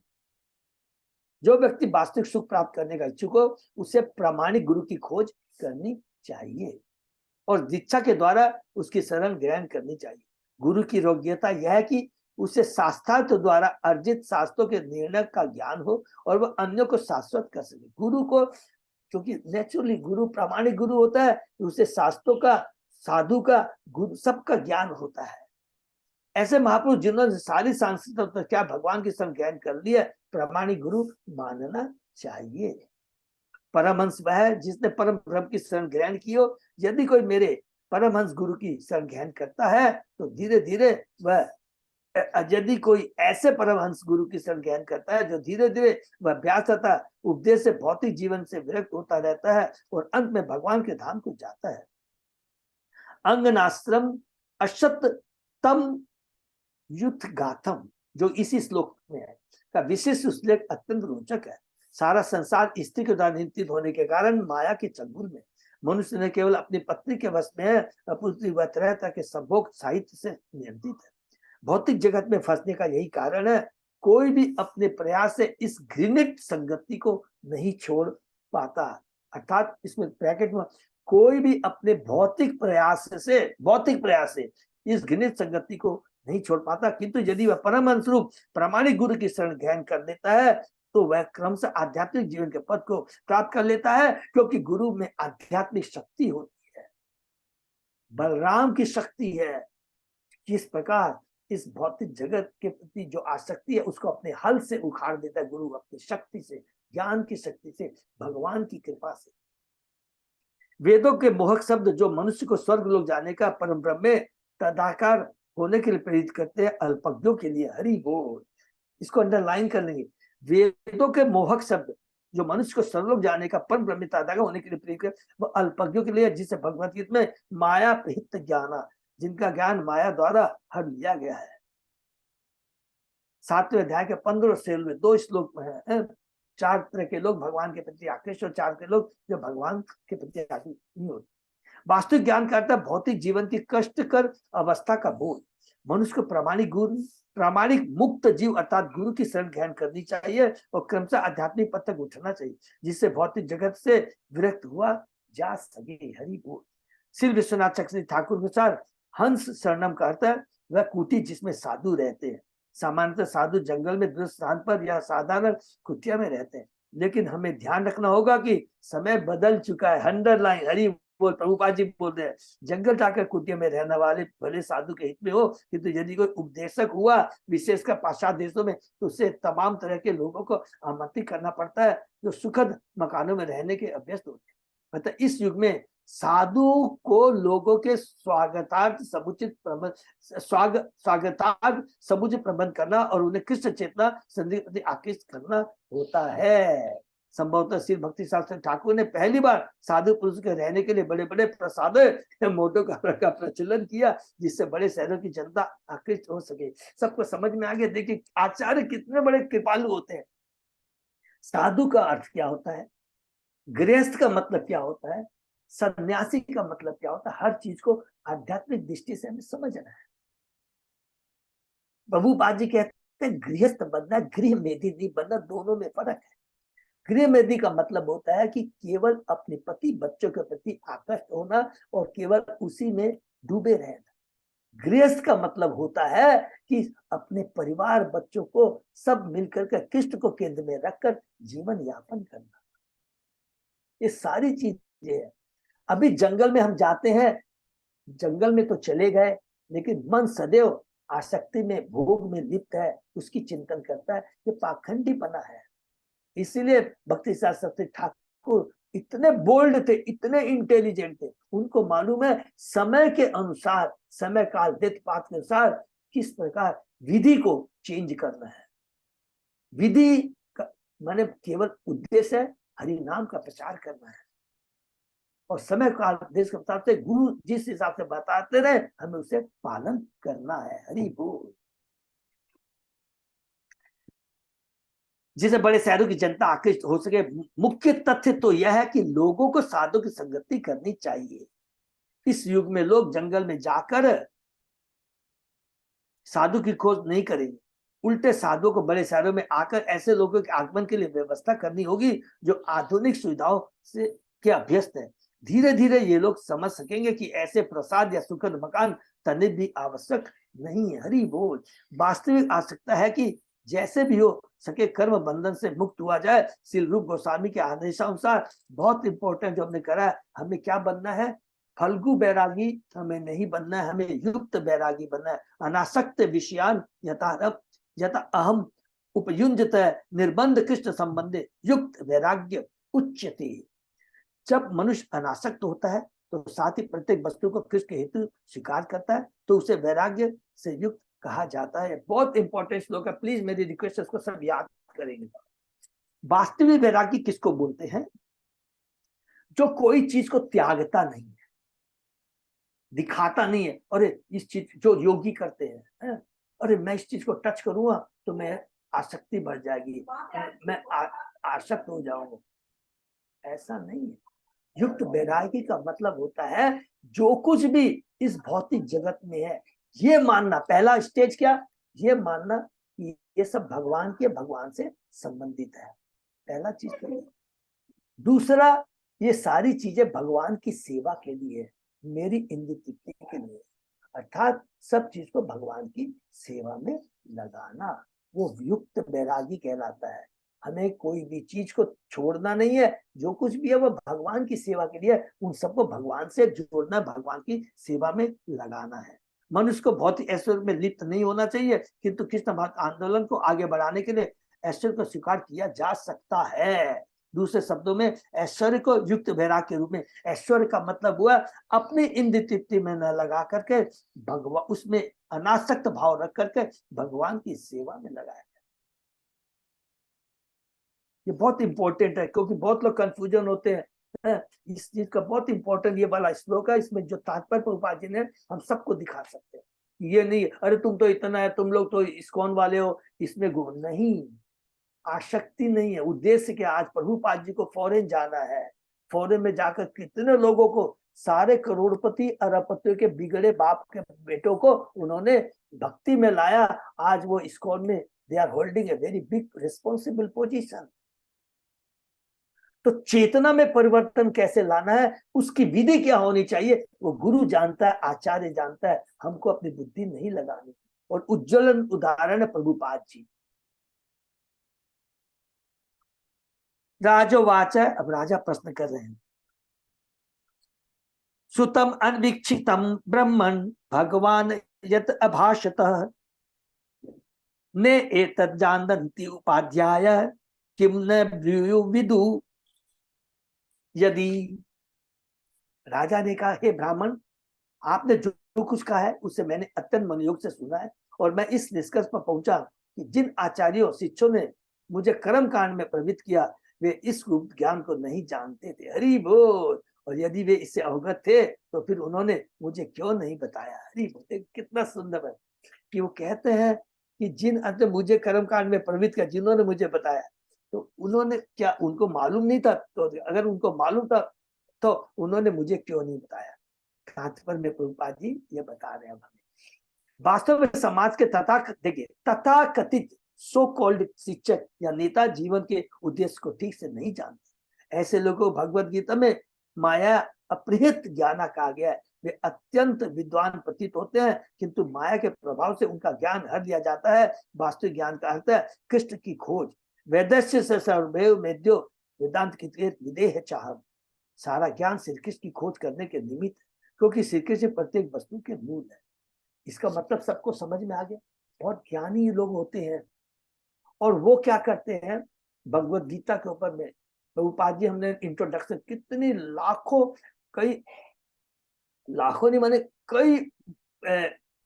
जो व्यक्ति वास्तविक सुख प्राप्त करने का इच्छुक हो उसे प्रामाणिक गुरु की खोज करनी चाहिए और दीक्षा के द्वारा उसकी शरण ग्रहण करनी चाहिए। गुरु की योग्यता यह है कि उसे शास्त्रार्थ द्वारा अर्जित शास्त्रों के निर्णय का ज्ञान हो और वह अन्यों को शाश्वत कर सके। गुरु को, क्योंकि नेचुरली गुरु प्रामाणिक गुरु होता है, उसे शास्त्रों का, साधु का, गुरु सबका ज्ञान होता है। ऐसे महापुरुष जिन्होंने सारी सांस्कृतिक क्या भगवान की शरण ग्रहण कर लिया, प्रामाणिक गुरु मानना चाहिए। परमहंस वह है जिसने परम ब्रह्म की शरण ग्रहण की हो। यदि कोई मेरे परमहंस गुरु की शरण ग्रहण करता है तो धीरे धीरे वह, यदि कोई ऐसे परमहंस गुरु की शरण ग्रहण करता है जो धीरे धीरे वह अभ्यास तथा उपदेश से भौतिक जीवन से विरक्त होता रहता है और अंत में भगवान के धाम को जाता है। अंगनाश्रम अशतम युथ गाथम, जो इसी श्लोक में है, का विशेष उल्लेख अत्यंत रोचक है। सारा संसार स्त्री के द्वारा नियंत्रित होने के कारण माया के चंगुल में मनुष्य ने केवल अपनी पत्नी के वश में है, अपनी रहता के संभोग साहित्य से नियंत्रित है। भौतिक जगत में फंसने का यही कारण है, कोई भी अपने प्रयास से इस घृणित संगति को नहीं छोड़ पाता। अर्थात इसमें ब्रैकेट में, कोई भी अपने भौतिक प्रयास से इस घृणित संगति को नहीं छोड़ पाता, किंतु यदि वह परम स्वरूप प्रामाणिक गुरु की शरण ग्रहण कर लेता है तो वह क्रमशः आध्यात्मिक जीवन के पद को प्राप्त कर लेता है, क्योंकि गुरु में आध्यात्मिक शक्ति होती है, बलराम की शक्ति है। किस प्रकार इस भौतिक जगत के प्रति जो आसक्ति है उसको अपने हल से उखाड़ देता है गुरु, अपनी शक्ति से, ज्ञान की शक्ति से, भगवान की कृपा से। वेदों के मोहक शब्द जो मनुष्य को स्वर्ग लोक जाने का परम ब्रह्म में तदाकार होने के लिए प्रेरित करते हैं, अल्पज्ञों के लिए हरि बोल। इसको अंडरलाइन कर लेंगे। वेदों के मोहक शब्द जो मनुष्य को स्वर्गलोक जाने का परम ब्रह्म में तदाकार होने के लिए प्रेरित करते हैं, वो अल्पज्ञों के लिए, जिसे भगवत गीता में माया प्रहित ज्ञान, जिनका ज्ञान माया द्वारा हर लिया गया है। 7वें अध्याय के 15 श्लोक में 2 श्लोक में है, 4 तरह के लोग भगवान के प्रति आकृष्ट और 4 के लोग जो भगवान के प्रति आकृष्ट नहीं होते। वास्तविक ज्ञान करता है भौतिक जीवन की कष्टकर अवस्था का बोध। मनुष्य को प्रामाणिक मुक्त जीव अर्थात गुरु की शरण ग्रहण करनी चाहिए और क्रमशः आध्यात्मिक पथ तक उठना चाहिए, जिससे भौतिक जगत से विरक्त हुआ जा सके। हरि बोल। श्री विश्वनाथ चक्रवर्ती ठाकुर के अनुसार हंस शरणम का अर्थ है वह कुटी जिसमें साधु रहते हैं। सामान्यतः साधु जंगल में दूर स्थान पर या साधारण कुटिया में रहते हैं, लेकिन हमें ध्यान रखना होगा कि समय बदल चुका है। अंडरलाइन हरि बोल। प्रभुपाद जी बोल रहे हैं, जंगल जाकर कुटिया में रहने वाले भले साधु के हित में हो, किंतु यदि कोई उपदेशक हुआ विशेषकर पाश्चात्य देशों में, तो उससे तमाम तरह के लोगों को आमंत्रित करना पड़ता है जो सुखद मकानों में रहने के अभ्यस्त होते हैं। मतलब इस युग में साधु को लोगों के स्वागतार्थ समुचित प्रबंध करना और उन्हें कृष्ण चेतना संधि प्रति आकृष्ट करना होता है। संभवतः श्री भक्ति शास्त्री ठाकुर ने पहली बार साधु पुरुष के रहने के लिए बड़े बड़े प्रसाद मोटो का प्रचलन किया, जिससे बड़े शहरों की जनता आकृष्ट हो सके। सबको समझ में आ गया। देखिए आचार्य कितने बड़े कृपालु होते हैं। साधु का अर्थ क्या होता है, गृहस्थ का मतलब क्या होता है, सन्यासी का मतलब क्या होता है, हर चीज को आध्यात्मिक दृष्टि से हमें समझना है। प्रभुपाद जी कहते हैं गृहस्थ बनना, गृह मेधी नहीं बनना, दोनों में फर्क है। गृह मेधी का मतलब होता है कि केवल अपने पति बच्चों के प्रति आकृष्ट होना और केवल उसी में डूबे रहना। गृहस्थ का मतलब होता है कि अपने परिवार बच्चों को सब मिलकर के कृष्ण को केंद्र में रखकर जीवन यापन करना। ये सारी चीजें हैं। अभी जंगल में हम जाते हैं, जंगल में तो चले गए, लेकिन मन सदैव आसक्ति में, भोग में लिप्त है, उसकी चिंतन करता है। ये पाखंडी बना है। इसीलिए भक्ति शास्त्री ठाकुर इतने बोल्ड थे, इतने इंटेलिजेंट थे। उनको मालूम है समय के अनुसार, समय काल देत पात के अनुसार किस प्रकार विधि को चेंज करना है। विधि का माने केवल उद्देश्य है हरि नाम का प्रचार करना है, और समय काल देश के हिसाब से गुरु जिस हिसाब से बताते रहे हमें उसे पालन करना है। हरि बोल। जिसे बड़े शहरों की जनता आकृष्ट हो सके। मुख्य तथ्य तो यह है कि लोगों को साधु की संगति करनी चाहिए। इस युग में लोग जंगल में जाकर साधु की खोज नहीं करेंगे, उल्टे साधुओं को बड़े शहरों में आकर ऐसे लोगों के आगमन के लिए व्यवस्था करनी होगी जो आधुनिक सुविधाओं से के अभ्यस्त है। धीरे धीरे ये लोग समझ सकेंगे कि ऐसे प्रसाद या सुखद मकान तनिक भी आवश्यक नहीं है। हरि बोल। वास्तविक आवश्यकता है कि जैसे भी हो सके कर्म बंधन से मुक्त हुआ जाए। श्री रूप गोस्वामी के आदेशानुसार बहुत इंपॉर्टेंट जो हमने करा है, हमें क्या बनना है, फल्गु बैरागी हमें नहीं बनना है, हमें युक्त बैरागी बनना है। अनासक्त विषयान यथा अहम उपयुंजत निर्बंध कृष्ण संबंधे युक्त वैराग्य उच्यते। जब मनुष्य अनासक्त होता है तो साथ ही प्रत्येक वस्तु को कृष्ण के हेतु स्वीकार करता है, तो उसे वैराग्य से युक्त कहा जाता है। बहुत इंपॉर्टेंट श्लोक है, प्लीज मेरी रिक्वेस्ट इसको सब याद करेंगे। वास्तविक वैराग्य किसको बोलते हैं? जो कोई चीज को त्यागता नहीं है, दिखाता नहीं है। अरे इस चीज जो योगी करते हैं, अरे मैं इस चीज को टच करूंगा तो मैं आसक्ति बढ़ जाएगी, मैं आसक्त हो जाऊंगा, ऐसा नहीं है। युक्त वैरागी का मतलब होता है जो कुछ भी इस भौतिक जगत में है ये मानना, पहला स्टेज क्या, ये मानना कि ये सब भगवान के, भगवान से संबंधित है, पहला चीज तो ये। दूसरा, ये सारी चीजें भगवान की सेवा के लिए, मेरी इंद्र तृप्ति के लिए, अर्थात सब चीज को भगवान की सेवा में लगाना, वो युक्त वैरागी कहलाता है। हमें कोई भी चीज को छोड़ना नहीं है, जो कुछ भी है वो भगवान की सेवा के लिए, उन सबको भगवान से जोड़ना, भगवान की सेवा में लगाना है। मनुष्य को भौतिक ऐश्वर्य में लिप्त नहीं होना चाहिए, किंतु कृष्ण भक्त आंदोलन को आगे बढ़ाने के लिए ऐश्वर्य को स्वीकार किया जा सकता है। दूसरे शब्दों में ऐश्वर्य को युक्त वैराग के रूप में, ऐश्वर्य का मतलब हुआ अपनी इंद्र तृप्ति में न लगा करके भगवान, उसमें अनासक्त भाव रख करके भगवान की सेवा में लगाया। ये बहुत इंपॉर्टेंट है, क्योंकि बहुत लोग कंफ्यूजन होते हैं। इस चीज का बहुत इंपॉर्टेंट ये वाला श्लोक है, इसमें जो तात्पर्य प्रभुपाद जी ने हम सबको दिखा सकते हैं। ये नहीं अरे तुम तो इतना है, तुम लोग तो इस्कॉन वाले हो, इसमें गुण नहीं, आसक्ति नहीं है। उद्देश्य क्या, आज प्रभुपाद जी को फॉरेन जाना है, फॉरेन में जाकर कितने लोगों को, सारे करोड़पति अरबपतियों के बिगड़े बाप के बेटों को उन्होंने भक्ति में लाया। आज वो इस्कॉन में they are holding a very big responsible position. तो चेतना में परिवर्तन कैसे लाना है, उसकी विधि क्या होनी चाहिए, वो गुरु जानता है, आचार्य जानता है, हमको अपनी बुद्धि नहीं लगानी। और उज्ज्वलन उदाहरण है प्रभुपाद जी। राजोवाच, अब राजा प्रश्न कर रहे हैं, सुतम अनवीक्षितम ब्रह्मण भगवान यत अभाषतः ने एतत् जानन्ति उपाध्याय किम न ब्रूयु विदु यदि। राजा ने कहा, हे ब्राह्मण, आपने जो कुछ कहा है उसे मैंने अत्यंत मनोयोग से सुना है, और मैं इस निष्कर्ष पर पहुंचा कि जिन आचार्यों शिष्यों ने मुझे कर्म कांड में प्रवृत्त किया वे इस रूप ज्ञान को नहीं जानते थे। हरि बोल। और यदि वे इससे अवगत थे तो फिर उन्होंने मुझे क्यों नहीं बताया। हरि बोल। कितना सुंदर है कि वो कहते हैं कि जिन मुझे कर्म कांड में प्रवृत्त किया, जिन्होंने मुझे बताया, तो उन्होंने क्या, उनको मालूम नहीं था? तो अगर उनको मालूम था तो उन्होंने मुझे क्यों नहीं बताया। तात्पर्य में प्रभुपाद जी ये बता रहे हैं हमें। वास्तव में समाज के तथाकथित सो कॉल्ड शिक्षक या नेता जीवन के उद्देश्य को ठीक से नहीं जानते। ऐसे लोगों को भगवत गीता में माया अपहृत ज्ञान कहा गया है। वे अत्यंत विद्वान प्रतीत होते हैं, किंतु माया के प्रभाव से उनका ज्ञान हर लिया जाता है। वास्तविक ज्ञान का अर्थ है कृष्ण की खोज। वेदस्य से सर्वैव मेद्यो वेदांत की विदेह चाह। सारा ज्ञान श्री कृष्ण की खोज करने के निमित्त, क्योंकि श्री कृष्ण प्रत्येक वस्तु के मूल है। इसका मतलब सबको समझ में आ गया। बहुत ज्ञानी लोग होते हैं और वो क्या करते हैं, भगवत गीता के ऊपर में प्रभुपाद जी, हमने इंट्रोडक्शन कितनी लाखों, कई लाखों नहीं माने कई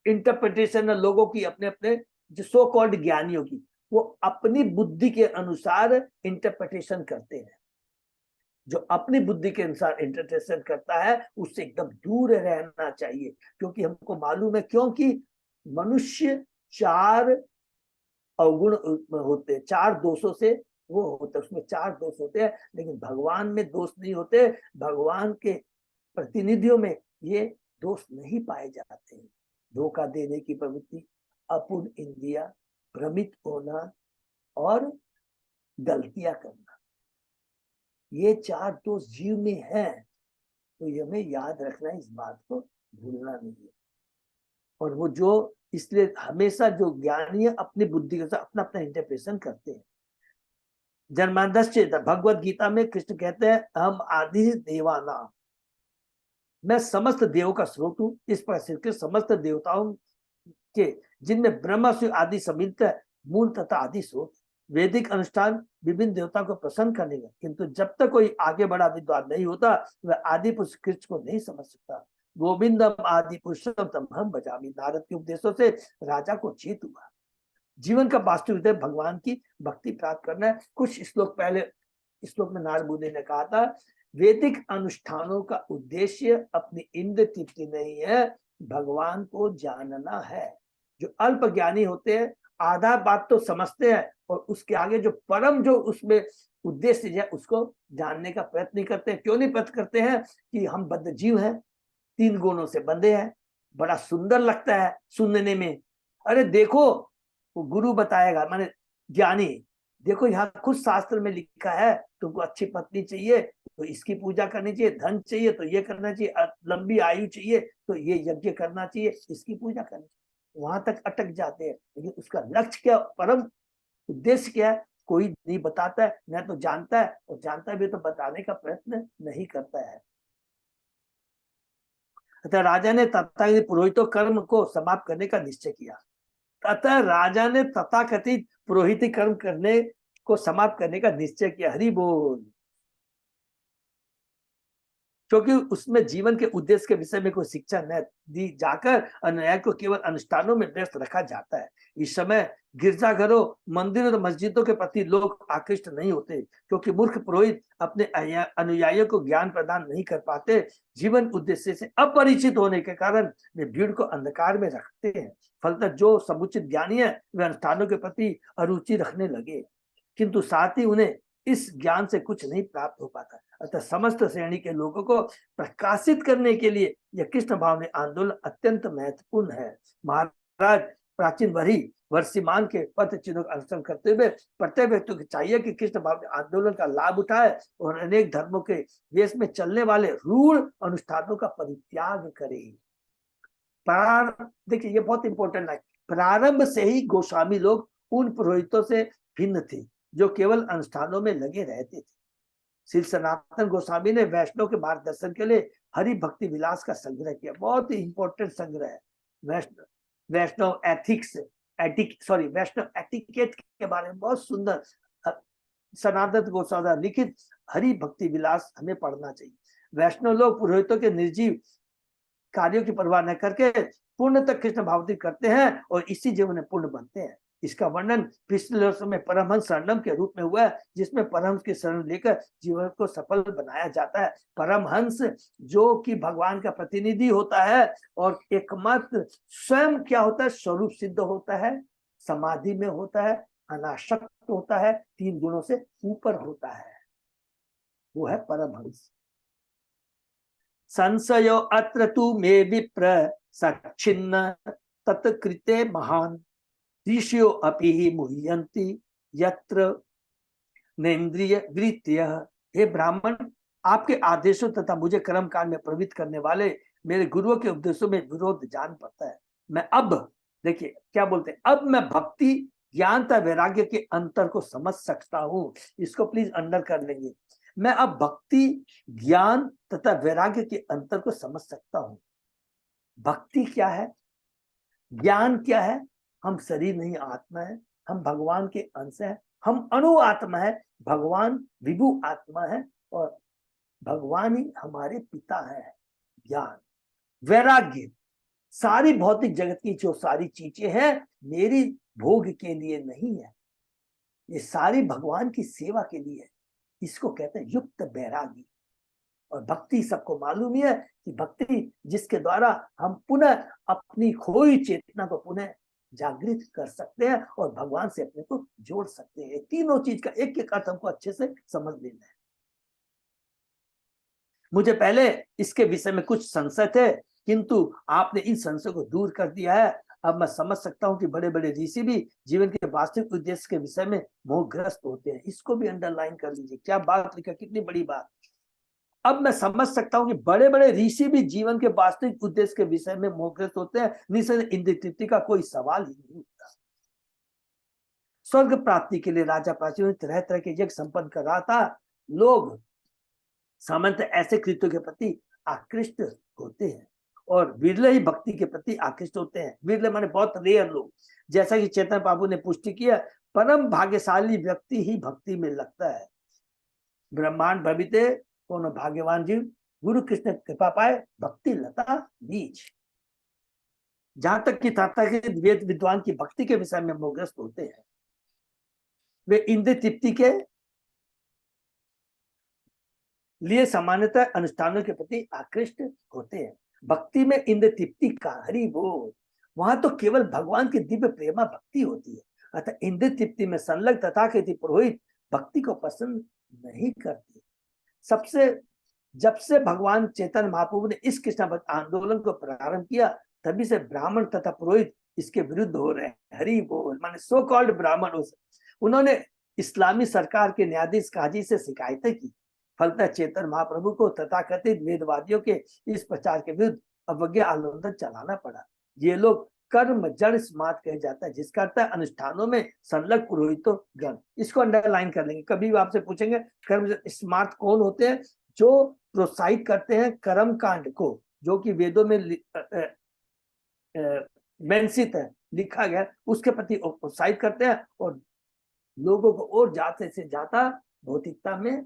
इंटरप्रिटेशन है लोगों की, अपने अपने जो सो कॉल्ड ज्ञानियों की, वो अपनी बुद्धि के अनुसार इंटरप्रिटेशन करते हैं। जो अपनी बुद्धि के अनुसार इंटरप्रिटेशन करता है उससे एकदम दूर रहना चाहिए, क्योंकि हमको मालूम है, क्योंकि मनुष्य चार अवगुण होते हैं, चार दोषों से वो होता है, उसमें चार दोष होते हैं, लेकिन भगवान में दोष नहीं होते। भगवान के प्रतिनिधियों में ये दोष नहीं पाए जाते हैं। धोखा देने की प्रवृत्ति, अपूर्ण इंद्रिया, भ्रमित होना और गलतियां करना, ये चार दोष जीव में है। तो ये हमें याद रखना है, इस बात को भूलना नहीं है। और वो जो, इसलिए हमेशा जो ज्ञानी है अपनी बुद्धि के साथ अपना अपना इंटरप्रिटेशन करते हैं। जन्मांधस्य भगवत गीता में कृष्ण कहते हैं, हम आदि देवाना, मैं समस्त देवों का स्रोत हूं। इस पर श्री कृष्ण समस्त देवताओं के, जिनमें ब्रह्मा से आदि सम्मिलित है, मूल तथा आदि स्रोत। वैदिक अनुष्ठान विभिन्न देवताओं को प्रसन्न करने का, किंतु जब तक कोई आगे बड़ा विद्वान नहीं होता वह आदि पुरुष कृष्ण को नहीं समझ सकता। गोविंदम आदि पुरुषम तम हम बजामी। नारद के उपदेशों से राजा को चेत हुआ जीवन का वास्तविक भगवान की भक्ति प्राप्त करना है। कुछ श्लोक पहले, श्लोक में नारद मुनि ने कहा था, वैदिक अनुष्ठानों का उद्देश्य अपनी इंद्र तृप्ति नहीं है, भगवान को जानना है। जो अल्प ज्ञानी होते हैं आधा बात तो समझते हैं और उसके आगे जो परम, जो उसमें उद्देश्य है, उसको जानने का प्रयत्न नहीं करते हैं। क्यों नहीं प्रयत्न करते हैं? कि हम बद्ध जीव हैं, तीन गुणों से बंधे हैं, बड़ा सुंदर लगता है सुनने में। अरे देखो, वो गुरु बताएगा, माने ज्ञानी, देखो यहाँ खुद शास्त्र में लिखा है तुमको अच्छी पत्नी चाहिए तो इसकी पूजा करनी चाहिए, धन चाहिए तो ये करना चाहिए, लंबी आयु चाहिए तो ये यज्ञ करना चाहिए, इसकी पूजा करनी चाहिए। वहां तक अटक जाते हैं, लेकिन उसका लक्ष्य क्या, परम उद्देश्य क्या है, कोई नहीं बताता है, न तो जानता है, और जानता भी तो बताने का प्रयत्न नहीं करता है। अतः राजा ने तथाकथित पुरोहितों कर्म को समाप्त करने का निश्चय किया। अतः राजा ने तथाकथित पुरोहित कर्म करने को समाप्त करने का निश्चय किया। हरि बोल। क्योंकि उसमें जीवन के उद्देश्य के विषय में कोई शिक्षा न दी जाकर अन्याय को केवल अनुष्ठानों में व्यस्त रखा जाता है। इस समय गिरजाघरों, मंदिरों और मस्जिदों के प्रति लोग आकृष्ट नहीं होते, क्योंकि मूर्ख पुरोहित अपने अनुयायियों को ज्ञान प्रदान नहीं कर पाते। जीवन उद्देश्य से अपरिचित होने के कारण वे भीड़ को अंधकार में रखते हैं। फलतः जो समुचित ज्ञानी है वे अनुष्ठानों के प्रति अरुचि रखने लगे, किंतु साथ ही उन्हें इस ज्ञान से कुछ नहीं प्राप्त हो पाता। अतः समस्त श्रेणी के लोगों को प्रकाशित करने के लिए यह कृष्ण भावना आंदोलन अत्यंत महत्वपूर्ण है। महाराज प्राचीन वर्षिमान के पथ चिन्हों का अनुसरण करते हुए प्रत्येक व्यक्ति को चाहिए कि कृष्ण भावना आंदोलन का लाभ उठाए और अनेक धर्मों के देश में चलने वाले रूढ़ अनुष्ठानों का परित्याग करे। देखिए ये बहुत इंपॉर्टेंट है। प्रारंभ से ही गोस्वामी लोग उन पुरोहितों से भिन्न थे जो केवल अनुष्ठानों में लगे रहते थे। श्री सनातन गोस्वामी ने वैष्णव के मार्गदर्शन के लिए हरि भक्ति विलास का संग्रह किया। बहुत ही इंपॉर्टेंट संग्रह है। वैष्णव वैष्णव एटिकेट के बारे में बहुत सुंदर सनातन गोस्वामी लिखित हरि भक्ति विलास हमें पढ़ना चाहिए। वैष्णव लोग पुरोहितों के निर्जीव कार्यों की परवाह न करके पूर्ण तक कृष्ण भावती करते हैं और इसी जीवन में पूर्ण बनते हैं। इसका वर्णन पिछले वर्षों में परमहंस शरणम के रूप में हुआ है, जिसमें परमहंस की शरण लेकर जीवन को सफल बनाया जाता है। परमहंस जो कि भगवान का प्रतिनिधि होता है और एकमात्र स्वयं क्या होता है, स्वरूप सिद्ध होता है, समाधि में होता है, अनासक्त होता है, 3 गुणों से ऊपर होता है, वो है परमहंस। संशयो अत्र तु मे विप्र सच्छिन्न तत्कृते महान ऋषियो अपि ही मुह्यन्ति यत्र नेन्द्रिय वृत्तिय। हे ब्राह्मण, आपके आदेशों तथा मुझे कर्म कांड में प्रवृत्त करने वाले मेरे गुरुओं के उपदेशों में विरोध जान पड़ता है। मैं अब, देखिए क्या बोलते हैं, अब मैं भक्ति, ज्ञान तथा वैराग्य के अंतर को समझ सकता हूँ। इसको प्लीज अंडर कर लेंगे। मैं अब भक्ति, ज्ञान तथा वैराग्य के अंतर को समझ सकता हूँ। भक्ति क्या है, ज्ञान क्या है, हम शरीर नहीं आत्मा है, हम भगवान के अंश है, हम अणु आत्मा है, भगवान विभु आत्मा है और भगवान ही हमारे पिता है। ज्ञान, वैराग्य, सारी भौतिक जगत की जो सारी चीजें हैं मेरी भोग के लिए नहीं है, ये सारी भगवान की सेवा के लिए है। इसको कहते हैं युक्त वैरागी। और भक्ति सबको मालूम ही है कि भक्ति जिसके द्वारा हम पुनः अपनी खोई चेतना को पुनः जागृत कर सकते हैं और भगवान से अपने को जोड़ सकते हैं। तीनों चीज का एक एक अर्थ हमको अच्छे से समझ लेना है। मुझे पहले इसके विषय में कुछ संशय थे, किंतु आपने इन संशय को दूर कर दिया है। अब मैं समझ सकता हूं कि बड़े बड़े ऋषि भी जीवन के वास्तविक उद्देश्य के विषय में मोहग्रस्त होते हैं। इसको भी अंडरलाइन कर लीजिए, क्या बात लिखा, कितनी बड़ी बात। अब मैं समझ सकता हूं कि बड़े बड़े ऋषि भी जीवन के वास्तविक उद्देश्य के विषय में मोहग्रस्त होते हैं। निश्चय इंद्रिय तृप्ति का कोई सवाल ही नहीं उठता। स्वर्ग प्राप्ति के लिए राजा प्राचीन तरह तरह के यज्ञ संपन्न कर रहा था। लोग सामान्यतः ऐसे कृत्यों के प्रति आकृष्ट होते हैं और विरले ही भक्ति के प्रति आकृष्ट होते हैं। विरले माने बहुत रेयर लोग। जैसा कि चेतन बाबू ने पुष्टि किया, परम भाग्यशाली व्यक्ति ही भक्ति में लगता है। ब्रह्मांड भविते कौन भाग्यवान जीव, गुरु कृष्ण कृपा पाए भक्ति लता बीज। जहां तक कि वेद विद्वान की भक्ति के विषय में मोहग्रस्त होते हैं, वे इंद्रिय तृप्ति के लिए सामान्यतः अनुष्ठानों के प्रति आकृष्ट होते हैं। भक्ति में इंद्रिय तृप्ति का हरि बोल, वहां तो केवल भगवान की दिव्य प्रेमा भक्ति होती है। अतः इंद्रिय तृप्ति में संलग्न तथाकथित पुरोहित भक्ति को पसंद नहीं करते। जब से भगवान चैतन्य महाप्रभु ने इस कृष्ण भक्त आंदोलन को प्रारंभ किया, तभी से ब्राह्मण तथा पुरोहित इसके विरुद्ध हो रहे हैं। हरि बोल। माने सो कॉल्ड ब्राह्मण, उन्होंने इस्लामी सरकार के न्यायाधीश काजी से शिकायतें की। फलतः चेतन महाप्रभु को तथाकथित वेदवादियों के इस प्रचार के विरुद्ध अवज्ञा आंदोलन चलाना पड़ा। ये लोग कर्म जड़ स्मार्ट कहे जाता है, जिसका अर्थ है अनुष्ठानों में संलग्न पुरोहितों गण। इसको अंडरलाइन कर लेंगे। कभी भी आपसे पूछेंगे कर्म स्मार्ट कौन होते हैं? जो प्रोत्साहित करते हैं कर्म कांड को, जो कि वेदों में मेंसित है, लिखा गया, उसके प्रति प्रोत्साहित करते हैं और लोगों को और ज्यादा से ज्यादा भौतिकता में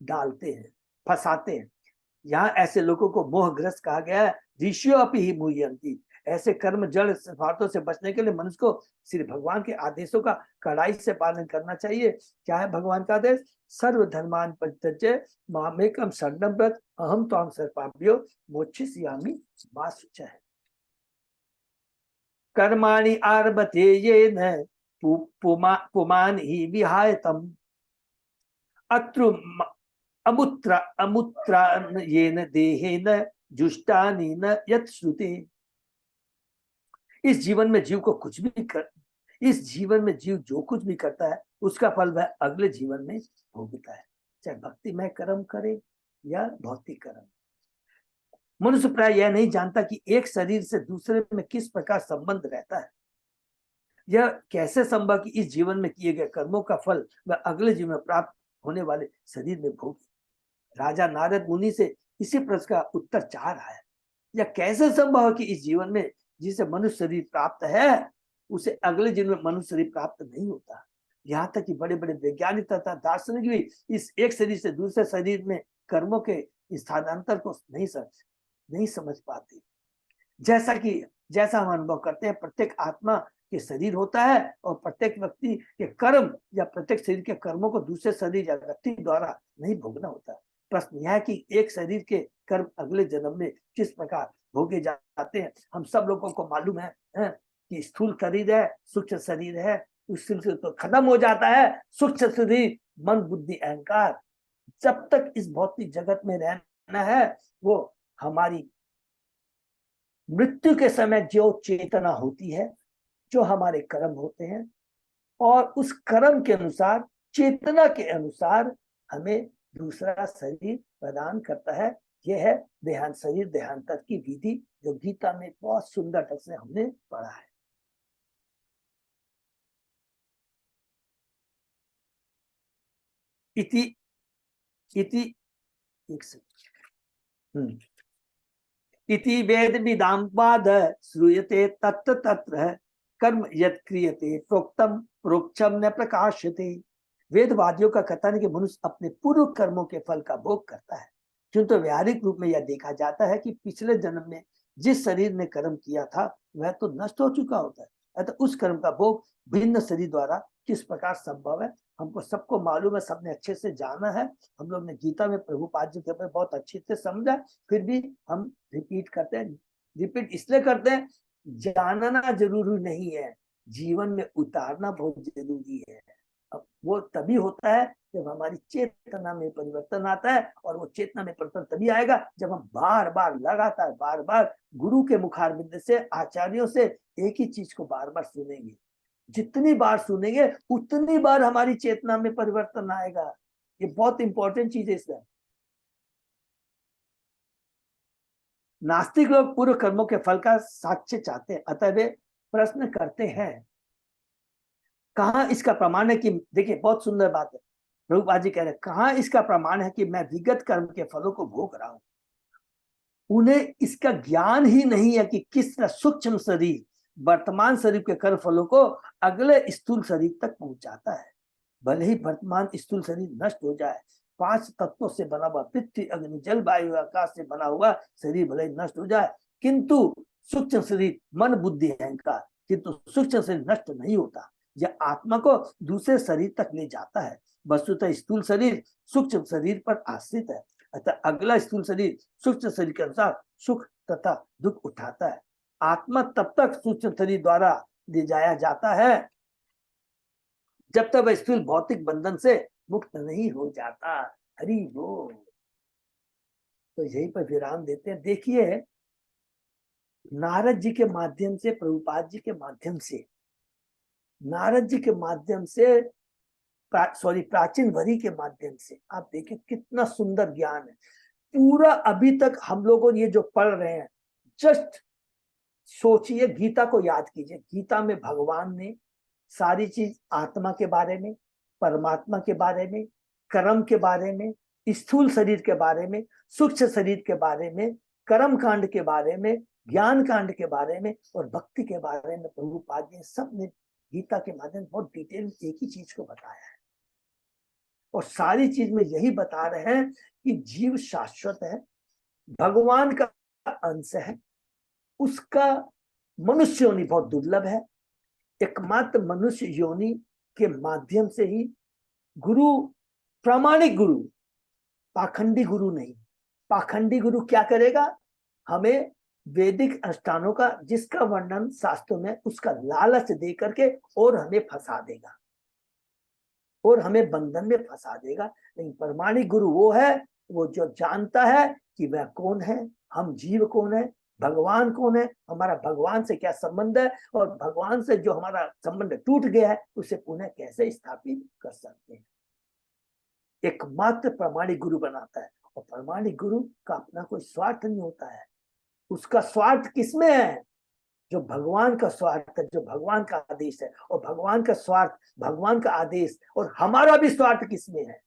डालते हैं, फंसाते हैं। यहाँ ऐसे लोगों को मोहग्रस्त कहा गया है। ऋषियों अपि ही मुह्यन्ति। ऐसे कर्म जड़ स्वार्थों से बचने के लिए मनुष्य को श्री भगवान के आदेशों का कड़ाई से पालन करना चाहिए। क्या है भगवान का आदेश? सर्व धर्मान परित्यज्य मामेकम शरणं व्रज अहम त्वां सर्वपाप्यो मोक्षयिष्यामि मा शुचः। कर्माणि आरभते येन पुमान् हि विहायतम् अत्र अमुत्रा येन देहेन जुष्टानेन यत् श्रुते। इस जीवन में जीव जो कुछ भी करता है उसका फल वह अगले जीवन में भोगता है, चाहे भक्तिमय कर्म करे या भौतिक कर्म। मनुष्य प्राय यह नहीं जानता कि एक शरीर से दूसरे में किस प्रकार संबंध रहता है। यह कैसे संभव कि इस जीवन में किए गए कर्मों का फल वह अगले जीवन में प्राप्त होने वाले शरीर में भोगे। राजा नारद मुनि से इसी प्रश्न का उत्तर चाह रहा है। यह कैसे संभव है कि इस जीवन में जिसे मनुष्य शरीर प्राप्त है उसे अगले जीवन में मनुष्य शरीर प्राप्त नहीं होता। यहाँ तक कि बड़े बड़े वैज्ञानिक तथा दार्शनिक भी इस एक शरीर से दूसरे शरीर में कर्मों के स्थानांतर को नहीं समझ पाते। जैसा हम अनुभव करते हैं, प्रत्येक आत्मा के शरीर होता है और प्रत्येक व्यक्ति के कर्म या प्रत्येक शरीर के कर्मों को दूसरे शरीर या व्यक्ति द्वारा नहीं भोगना होता। प्रश्न यह है कि एक शरीर के कर्म अगले जन्म में किस प्रकार भोगे जाते हैं। हम सब लोगों को मालूम है कि स्थूल शरीर है, सूक्ष्म शरीर है, उस सिलसिले तो खत्म हो जाता है। सूक्ष्म शरीर मन बुद्धि अहंकार, जब तक इस भौतिक जगत में रहना है वो हमारी मृत्यु के समय जो चेतना होती है, जो हमारे कर्म होते हैं और उस कर्म के अनुसार, चेतना के अनुसार हमें दूसरा शरीर प्रदान करता है। यह है देहांत शरीर देहांतर की विधि, जो गीता में बहुत सुंदर ढंग से हमने पढ़ा है। इति वेद विदाम पाद श्रूयते तत्र तत्र कर्म यत् क्रियते प्रोक्तम प्रोक्षम न प्रकाशते। वेदवादियों का कथन है कि मनुष्य अपने पूर्व कर्मों के फल का भोग करता है, किंतु व्यावहारिक रूप में यह देखा जाता है कि पिछले जन्म में जिस शरीर ने कर्म किया था वह तो नष्ट हो चुका होता है। अतः उस कर्म का भोग भिन्न शरीर द्वारा किस प्रकार संभव है, हमको सबको मालूम है, सबने अच्छे से जाना है। हम लोग ने गीता में प्रभुपाद जी के ऊपर बहुत अच्छे से समझा, फिर भी हम रिपीट करते हैं। रिपीट इसलिए करते हैं, जानना जरूरी नहीं है, जीवन में उतारना बहुत जरूरी है। अब वो तभी होता है जब हमारी चेतना में परिवर्तन आता है, और वो चेतना में परिवर्तन तभी आएगा जब हम बार बार लगातार बार बार गुरु के मुखारबिंद से, आचार्यों से एक ही चीज को बार बार सुनेंगे। जितनी बार सुनेंगे उतनी बार हमारी चेतना में परिवर्तन आएगा। ये बहुत इंपॉर्टेंट चीज है। इसमें नास्तिक लोग पूर्व कर्मों के फल का साक्ष्य चाहते हैं, अतः वे प्रश्न करते हैं कहाँ इसका प्रमाण है कि, देखिए बहुत सुंदर बात है, प्रभुपाद जी कह रहे हैं कहाँ इसका प्रमाण है कि मैं विगत कर्म के फलों को भोग रहा हूं। उन्हें इसका ज्ञान ही नहीं है कि किस तरह सूक्ष्म शरीर वर्तमान शरीर के कर्म फलों को अगले स्थूल शरीर तक पहुंचाता है। भले ही वर्तमान स्थूल शरीर नष्ट हो जाए, 5 तत्वों से बना हुआ पृथ्वी अग्नि जल वायु आकाश से बना हुआ शरीर भले ही नष्ट हो जाए, किंतु सूक्ष्म शरीर मन बुद्धि अहंकार, किंतु सूक्ष्म शरीर नष्ट नहीं होता। यह आत्मा को दूसरे शरीर तक ले जाता है। वस्तुतः स्थूल शरीर सूक्ष्म शरीर पर आश्रित है, अतः अगला स्थूल शरीर सूक्ष्म शरीर के अनुसार सुख तथा दुख उठाता है। आत्मा तब तक सूक्ष्म शरीर द्वारा ले जाया जाता है जब तक वह स्थूल भौतिक बंधन से मुक्त नहीं हो जाता। हरि बोल। तो यही पर विराम देते हैं। देखिए नारद जी के माध्यम से, प्रभुपाद जी के माध्यम से, नारद जी के माध्यम से, प्राचीन वरी के माध्यम से, आप देखिए कितना सुंदर ज्ञान है पूरा। अभी तक हम लोगों ये जो पढ़ रहे हैं, जस्ट सोचिए, गीता को याद कीजिए। गीता में भगवान ने सारी चीज आत्मा के बारे में, परमात्मा के बारे में, कर्म के बारे में, स्थूल शरीर के बारे में, सूक्ष्म शरीर के बारे में, कर्म कांड के बारे में, ज्ञान कांड के बारे में और भक्ति के बारे में प्रभुपाद जी सब ने गीता के माध्यम बहुत डिटेल एक ही चीज को बताया है। और सारी चीज में यही बता रहे हैं कि जीव शाश्वत है, भगवान का अंश है, उसका मनुष्य योनि बहुत दुर्लभ है। एकमात्र मनुष्य योनि के माध्यम से ही गुरु, प्रामाणिक गुरु, पाखंडी गुरु नहीं। पाखंडी गुरु क्या करेगा? हमें वैदिक अनुष्ठानों का, जिसका वर्णन शास्त्रों में, उसका लालच दे करके और हमें फंसा देगा और हमें बंधन में फंसा देगा। लेकिन प्रामाणिक गुरु वो है, वो जो जानता है कि वह कौन है, हम जीव कौन है, भगवान कौन है, हमारा भगवान से क्या संबंध है और भगवान से जो हमारा संबंध टूट गया है उसे पुनः कैसे स्थापित कर सकते हैं। एकमात्र प्रामाणिक गुरु बनाता है। और प्रामाणिक गुरु का अपना कोई स्वार्थ नहीं होता है। उसका स्वार्थ किसमें है? जो भगवान का स्वार्थ है, जो भगवान का आदेश है। और भगवान का स्वार्थ, भगवान का आदेश और हमारा भी स्वार्थ किसमें है?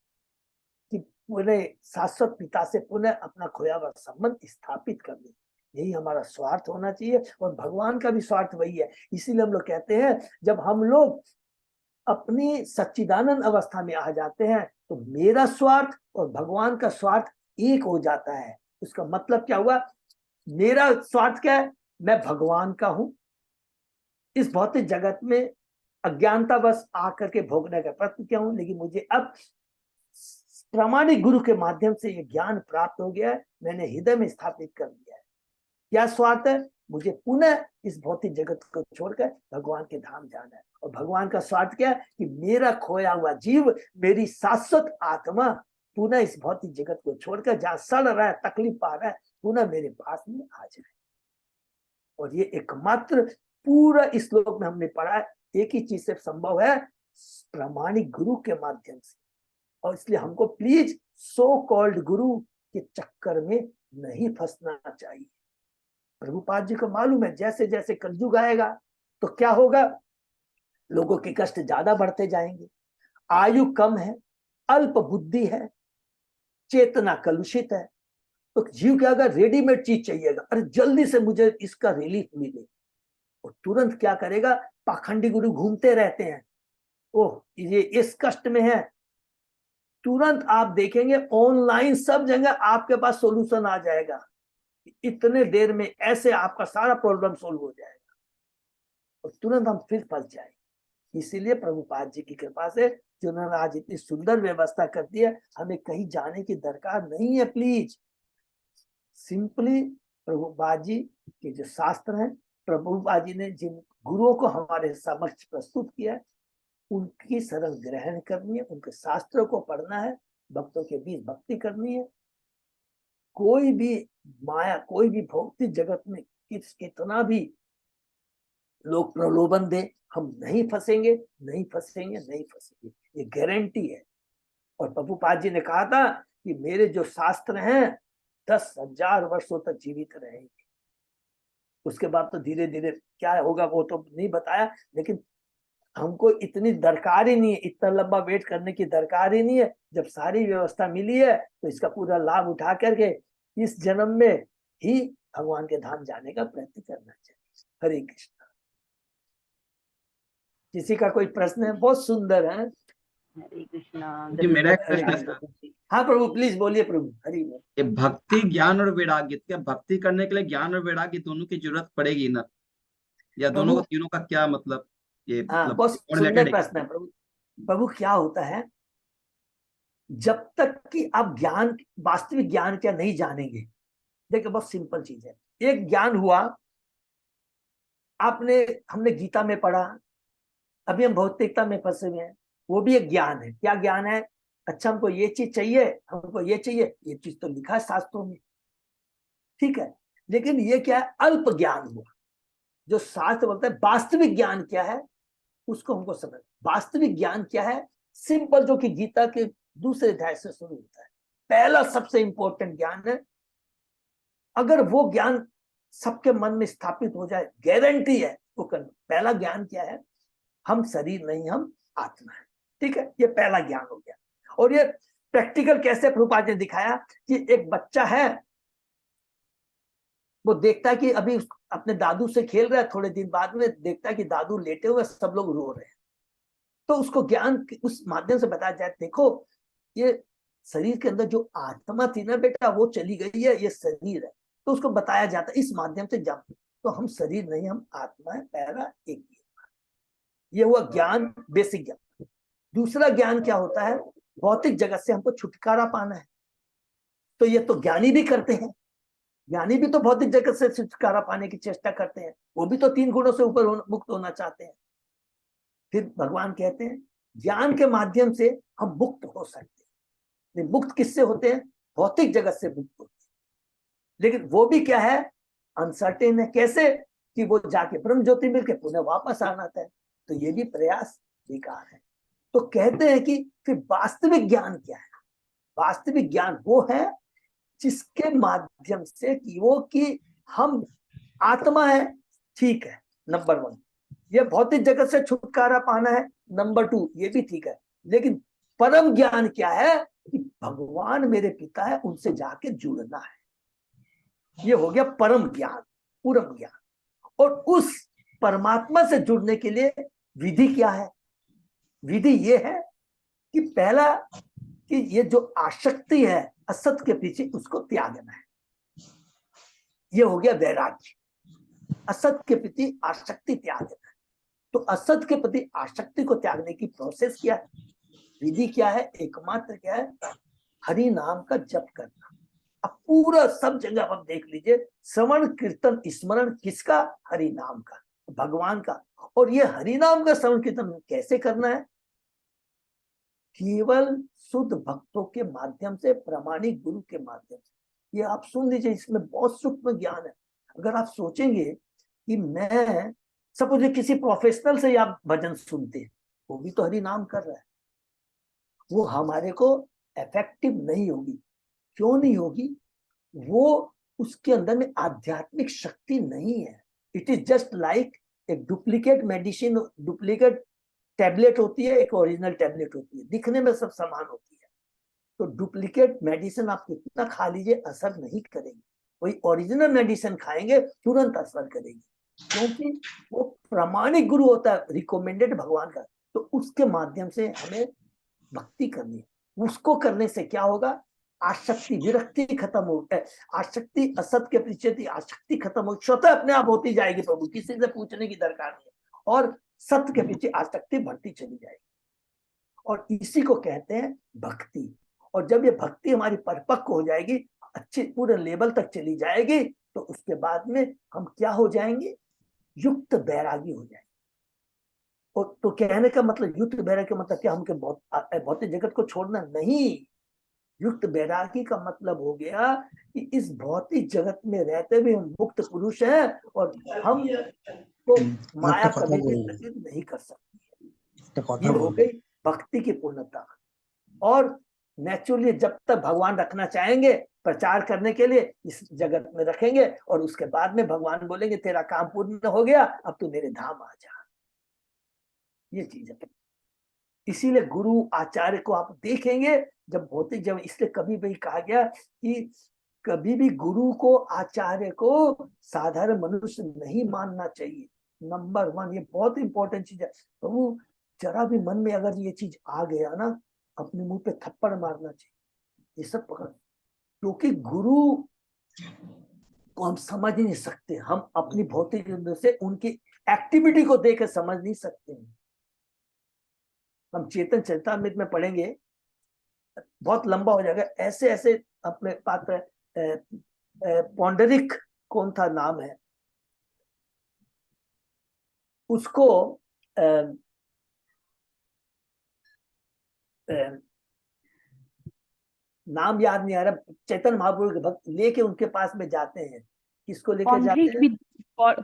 कि पुनः शाश्वत पिता से पुनः अपना खोया हुआ संबंध स्थापित कर दे। यही हमारा स्वार्थ होना चाहिए और भगवान का भी स्वार्थ वही है। इसीलिए हम लोग कहते हैं, जब हम लोग अपनी सच्चिदानंद अवस्था में आ जाते हैं तो मेरा स्वार्थ और भगवान का स्वार्थ एक हो जाता है। उसका मतलब क्या हुआ? मेरा स्वार्थ क्या है? मैं भगवान का हूं, इस भौतिक जगत में अज्ञानता बस आकर के भोगने का प्रयत्न किया हूं, लेकिन मुझे अब प्रामाणिक गुरु के माध्यम से ये ज्ञान प्राप्त हो गया है, मैंने हृदय में स्थापित कर दिया है। क्या स्वार्थ है? मुझे पुनः इस भौतिक जगत को छोड़कर भगवान के धाम जाना है। और भगवान का स्वार्थ क्या है? कि मेरा खोया हुआ जीव, मेरी शाश्वत आत्मा पुनः इस भौतिक जगत को छोड़कर, जहां सड़ रहा है, तकलीफ पा रहा है, पुनः मेरे पास में आ जाए। और ये एकमात्र पूरा इस श्लोक में हमने पढ़ा है, एक ही चीज से संभव है, प्रामाणिक गुरु के माध्यम से। और इसलिए हमको प्लीज सो कॉल्ड गुरु के चक्कर में नहीं फंसना चाहिए। प्रभुपाद जी को मालूम है, जैसे जैसे कलयुग आएगा तो क्या होगा? लोगों के कष्ट ज्यादा बढ़ते जाएंगे, आयु कम है, अल्प बुद्धि है, चेतना कलुषित है। तो जीव क्या, अगर रेडीमेड चीज चाहिएगा, अरे जल्दी से मुझे इसका रिलीफ मिले, और तुरंत क्या करेगा? पाखंडी गुरु घूमते रहते हैं, ओह ये इस कष्ट में है, तुरंत आप देखेंगे ऑनलाइन सब जगह आपके पास सॉल्यूशन आ जाएगा। इतने देर में ऐसे आपका सारा प्रॉब्लम सोल्व हो जाएगा और तुरंत हम फिर फंस जाएंगे। इसीलिए प्रभुपाद जी की कृपा से जिन्होंने आज इतनी सुंदर व्यवस्था कर दी है, हमें कहीं जाने की दरकार नहीं है। प्लीज सिंपली प्रभुपाद जी के जो शास्त्र हैं, प्रभुपाद जी ने जिन गुरुओं को हमारे समक्ष प्रस्तुत किया है, उनकी शरण ग्रहण करनी है, उनके शास्त्रों को पढ़ना है, भक्तों के बीच भक्ति करनी है। कोई भी माया, कोई भी भौतिक जगत में कितना भी लोग प्रलोभन दे, हम नहीं फंसेंगे, नहीं फंसेंगे, नहीं फंसेंगे, ये गारंटी है। और प्रभुपाद जी ने कहा था कि मेरे जो शास्त्र हैं 10,000 वर्षों तक जीवित रहेंगे। उसके बाद तो धीरे धीरे क्या होगा वो तो नहीं बताया, लेकिन हमको इतनी दरकार ही नहीं है, इतना लंबा वेट करने की दरकार ही नहीं है। जब सारी व्यवस्था मिली है तो इसका पूरा लाभ उठा करके इस जन्म में ही भगवान के धाम जाने का प्रयत्न करना चाहिए। हरे कृष्ण। किसी का कोई प्रश्न है? बहुत सुंदर है। हरे कृष्णा। जी मेरा एक प्रश्न है सर। हाँ प्रभु प्लीज बोलिए प्रभु। हरि बोल। ये भक्ति, ज्ञान और वैराग्य, क्या भक्ति करने के लिए ज्ञान और वैराग्य दोनों की जरूरत पड़ेगी ना? या दोनों का, तीनों का क्या मतलब? ये हाँ बहुत सुंदर प्रश्न है प्रभु। प्रभु क्या होता है, जब तक कि आप ज्ञान, वास्तविक ज्ञान क्या नहीं जानेंगे, देखिए बहुत सिंपल चीज है। एक ज्ञान हुआ, हमने गीता में पढ़ा, अभी हम भौतिकता में फंसे हुए हैं, वो भी एक ज्ञान है। क्या ज्ञान है? अच्छा हमको ये चीज चाहिए, हमको ये चाहिए, ये चीज तो लिखा है शास्त्रों में, ठीक है। लेकिन ये क्या है, अल्प ज्ञान हुआ। जो शास्त्र बोलता है वास्तविक ज्ञान क्या है, उसको हमको समझ। वास्तविक ज्ञान क्या है, सिंपल, जो कि गीता के दूसरे अध्याय से शुरू होता है। पहला सबसे इंपॉर्टेंट ज्ञान है, अगर वो ज्ञान सबके मन में स्थापित हो जाए, गारंटी है वो करना। पहला ज्ञान क्या है, हम शरीर नहीं, हम आत्मा है। ठीक है, ये पहला ज्ञान हो गया। और ये प्रैक्टिकल कैसे प्रभुपाद ने दिखाया कि एक बच्चा है, वो देखता है कि अभी अपने दादू से खेल रहा है, थोड़े दिन बाद में देखता है कि दादू लेटे हुए, सब लोग रो रहे हैं। तो उसको ज्ञान उस माध्यम से बताया जाए, देखो ये शरीर के अंदर जो आत्मा थी ना बेटा, वो चली गई है, ये शरीर है। तो उसको बताया जाता है इस माध्यम से, जब तो हम शरीर नहीं, हम आत्मा है। पहला एक ये हुआ ज्ञान, बेसिक ज्ञान। दूसरा ज्ञान क्या होता है, भौतिक जगत से हमको छुटकारा पाना है। तो ये तो ज्ञानी भी करते हैं, ज्ञानी भी तो भौतिक जगत से छुटकारा पाने की चेष्टा करते हैं, वो भी तो 3 गुणों से ऊपर मुक्त होना चाहते हैं। फिर भगवान कहते हैं ज्ञान के माध्यम से हम मुक्त हो सकते हैं। मुक्त किससे होते हैं, भौतिक जगत से मुक्त होते हैं। लेकिन वो भी क्या है, अनसर्टेन है। कैसे, कि वो जाके ब्रह्म ज्योति मिल के पुनः वापस आना है। तो ये भी प्रयास बेकार है। तो कहते हैं कि फिर वास्तविक ज्ञान क्या है, वास्तविक ज्ञान वो है जिसके माध्यम से कि वो कि हम आत्मा है, ठीक है, नंबर 1। ये भौतिक जगत से छुटकारा पाना है, नंबर 2, ये भी ठीक है। लेकिन परम ज्ञान क्या है, कि भगवान मेरे पिता है, उनसे जाके जुड़ना है। ये हो गया परम ज्ञान, पूर्ण ज्ञान। और उस परमात्मा से जुड़ने के लिए विधि क्या है, विधि ये है कि पहला कि ये जो आसक्ति है असत के पीछे, उसको त्यागना है। ये हो गया वैराग्य, असत के प्रति आसक्ति त्यागना है। तो असत के प्रति आसक्ति को त्यागने की प्रोसेस क्या है, विधि क्या है, एकमात्र क्या है, हरि नाम का जप करना। अब पूरा सब जगह आप देख लीजिए, श्रवण कीर्तन स्मरण किसका, हरि नाम का, भगवान का। और ये हरि नाम का श्रवण कीर्तन कैसे करना है, केवल शुद्ध भक्तों के माध्यम से, प्रामाणिक गुरु के माध्यम से। ये आप सुन लीजिए, इसमें बहुत सूक्ष्म ज्ञान है। अगर आप सोचेंगे कि मैं सपोज किसी प्रोफेशनल से आप भजन सुनते हैं, वो भी तो हरि नाम कर रहा है, वो हमारे को इफेक्टिव नहीं होगी। क्यों नहीं होगी, वो उसके अंदर में आध्यात्मिक शक्ति नहीं है। इट इज जस्ट लाइक एक डुप्लीकेट मेडिसिन, डुप्लीकेट टैबलेट होती है, एक ओरिजिनल टैबलेट होती है, दिखने में सब समान होती है। तो डुप्लीकेट मेडिसिन आप कितना खा लीजिए, असर नहीं करेगी। वही ओरिजिनल मेडिसिन खाएंगे, तुरंत असर करेगी, क्योंकि वो प्रामाणिक गुरु होता है, रिकमेंडेड भगवान का। तो उसके माध्यम से हमें भक्ति करनी है। उसको करने से क्या होगा, आसक्ति विरक्ति खत्म हो, आसक्ति असत के पीछे थी, आसक्ति खत्म हो, स्वतः अपने आप होती जाएगी प्रभु, किसी से पूछने की दरकार नहीं है। और सत्य के पीछे आसक्ति बढ़ती चली जाएगी, और इसी को कहते हैं भक्ति। और जब ये भक्ति हमारी परिपक्व हो जाएगी, अच्छे पूरे लेवल तक चली जाएगी, तो उसके बाद में हम क्या हो जाएंगे, युक्त बैरागी हो जाएंगे। और तो कहने का मतलब युक्त बैरागी का मतलब क्या, हमके भौतिक जगत को छोड़ना नहीं। युक्त बैरागी का मतलब हो गया कि इस भौतिक जगत में रहते हुए हम मुक्त पुरुष हैं, और हम तो माया कभी भी प्रतीत नहीं कर सकती। ये हो गई भक्ति की पूर्णता। और नेचुरली जब तक भगवान रखना चाहेंगे प्रचार करने के लिए, इस जगत में रखेंगे, और उसके बाद में भगवान बोलेंगे तेरा काम पूर्ण हो गया, अब तू मेरे धाम आ जा। ये चीज है। इसीलिए गुरु आचार्य को आप देखेंगे, जब भौतिक जब, इसलिए कभी भी कहा गया कि कभी भी गुरु को आचार्य को साधारण मनुष्य नहीं मानना चाहिए। नंबर 1, ये बहुत इंपॉर्टेंट चीज है। प्रभु जरा भी मन में अगर ये चीज आ गया ना, अपने मुंह पे थप्पड़ मारना चाहिए, ये सब पकड़। क्योंकि गुरु को हम समझ ही नहीं सकते, हम अपनी भौतिक से उनकी एक्टिविटी को देकर समझ नहीं सकते। हम चेतन चरितामृत में पढ़ेंगे, बहुत लंबा हो जाएगा। ऐसे ऐसे अपने पात्र, पौंडरिक कौन था नाम है उसको, नाम याद नहीं आ रहा, चैतन्य महाप्रभु के भक्त लेके उनके पास में जाते हैं किसको लेके जाते हैं?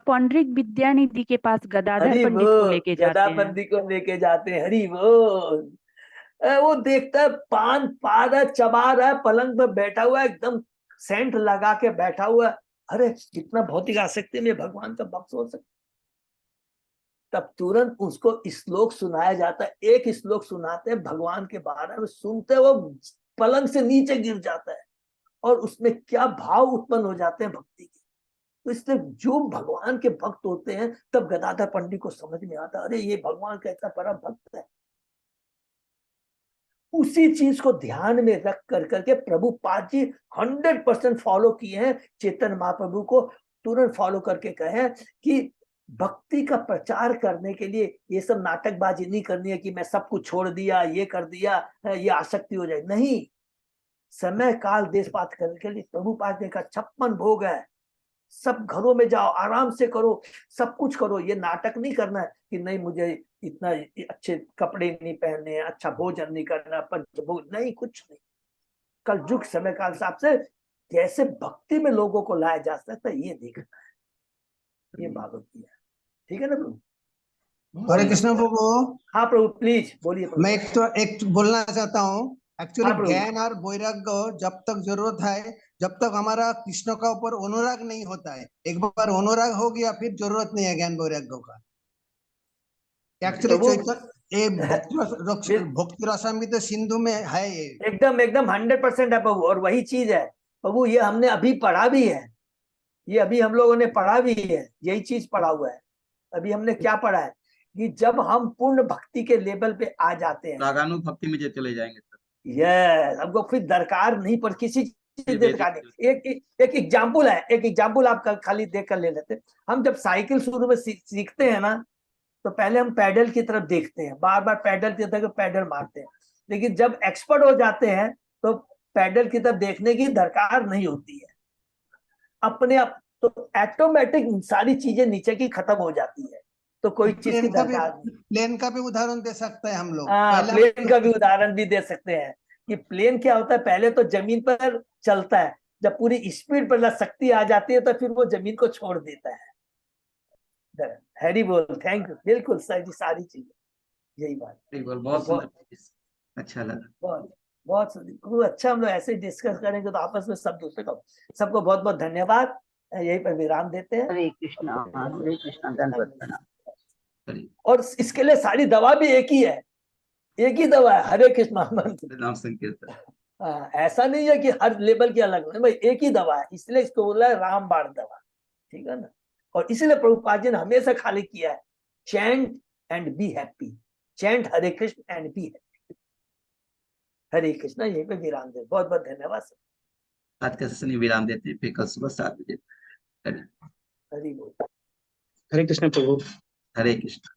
पौंडरिक विद्यानिधि के पास गदाधर हरि पंडित को बोल, लेके जाते गदा हैं। पंडित को लेके जाते हैं, हरि बोल। वो देखता है, पान पा रहा है, चबा रहा है, पलंग पे बैठा हुआ है, एकदम सेंट लगा के बैठा हुआ है। अरे कितना भौतिक आसक्ति में भगवान का भक्त हो सकता। तब तुरंत उसको श्लोक सुनाया जाता है, एक श्लोक सुनाते हैं भगवान के बारे में, सुनते वो पलंग से नीचे गिर जाता है और उसमें क्या भाव उत्पन्न हो जाते हैं भक्ति के। तो इसलिए जो भगवान के भक्त होते हैं, तब गदाधर पंडित को समझ में आता, अरे ये भगवान का इतना परम भक्त है। उसी चीज को ध्यान में रख करके प्रभुपाद जी 100% फॉलो किए हैं। चेतन महाप्रभु को तुरंत फॉलो करके कहे कि भक्ति का प्रचार करने के लिए ये सब नाटकबाजी नहीं करनी है कि मैं सब कुछ छोड़ दिया, ये कर दिया, ये आसक्ति हो जाए। नहीं, समय काल देश पात करने के लिए प्रभुपाद ने कहा 56 भोग है, सब घरों में जाओ, आराम से करो, सब कुछ करो। ये नाटक नहीं करना है कि नहीं मुझे इतना अच्छे कपड़े नहीं पहनने हैं, अच्छा भोजन नहीं करना, पंचभोग नहीं, कुछ नहीं। कल युग समय काल हिसाब से कैसे भक्ति में लोगों को लाया जा सकता है, ये देखना है। ये भागवत की है, ठीक है ना प्रभु? हरे कृष्ण प्रभु। हाँ प्रभु, प्लीज बोलिए प्रभु। मैं एक बोलना चाहता हूँ। एक्चुअली हाँ प्रभु। ज्ञान और वैराग्य जब तक जरूरत है, जब तक हमारा कृष्ण का ऊपर अनुराग नहीं होता है। एक बार अनुराग हो गया फिर जरूरत नहीं है ज्ञान वैराग्य का। एक्चुअली प्रभु चैतन्य ये भक्ति रसामृत सिंधु में है ये। एकदम एकदम 100% है प्रभु, और वही चीज है प्रभु, ये हमने अभी पढ़ा भी है, ये अभी हम लोगों ने पढ़ा भी है, यही चीज पढ़ा हुआ है। अभी हमने क्या पढ़ा है कि जब हम पूर्ण भक्ति के लेवल पे आ जाते हैं, रागानु भक्ति में जो चले जाएंगे सर। यस, हमको फिर दरकार नहीं पर किसी चीज वैदिक दरकार नहीं। एक एग्जाम्पल है, एक एग्जाम्पल आप खाली देख कर ले लेते। हम जब साइकिल शुरू में सीखते हैं ना, तो पहले हम पैडल की तरफ देखते हैं, बार बार पैडल की तरफ पैडल मारते हैं। लेकिन जब एक्सपर्ट हो जाते हैं तो पैडल की तरफ देखने की दरकार नहीं होती है, अपने आप तो ऑटोमेटिक सारी चीजें नीचे की खत्म हो जाती है, तो कोई चीज की दरकार नहीं। प्लेन का भी उदाहरण दे सकते हैं हम लोग। प्लेन का भी उदाहरण भी दे सकते हैं कि प्लेन क्या होता है, पहले तो जमीन पर चलता है, जब पूरी स्पीड पर शक्ति आ जाती है तो फिर वो जमीन को छोड़ देता है। हैरी बोल, थैंक यू, बिल्कुल सही, सारी चीजें यही बात। बहुत सुंदर, अच्छा लगा, बहुत बहुत अच्छा। हम लोग ऐसे डिस्कस करेंगे तो आपस में सब दूसरे को, सबको बहुत बहुत धन्यवाद। यही पर विराम देते हैं। हरे कृष्णा दंडवत प्रणाम। और इसके लिए सारी दवा भी एक ही है, एक ही दवा है, हरे कृष्णा मंत्र, नाम संकीर्तन। ऐसा नहीं है कि हर लेवल की अलग है, भाई एक ही दवा है, इसलिए इसको बोला है रामबाण दवा, ठीक है ना। और इसीलिए प्रभुपाद जी ने हमेशा खाली किया है, chant and be happy, chant Hare Krishna and be happy. Hare Krishna, यहीं पे विराम दे। बहुत बहुत धन्यवाद सर। आज का सेशन विराम देते हैं, फिर कल सुबह 7 बजे। हरि बोल। हरे कृष्ण प्रभु। हरे कृष्ण।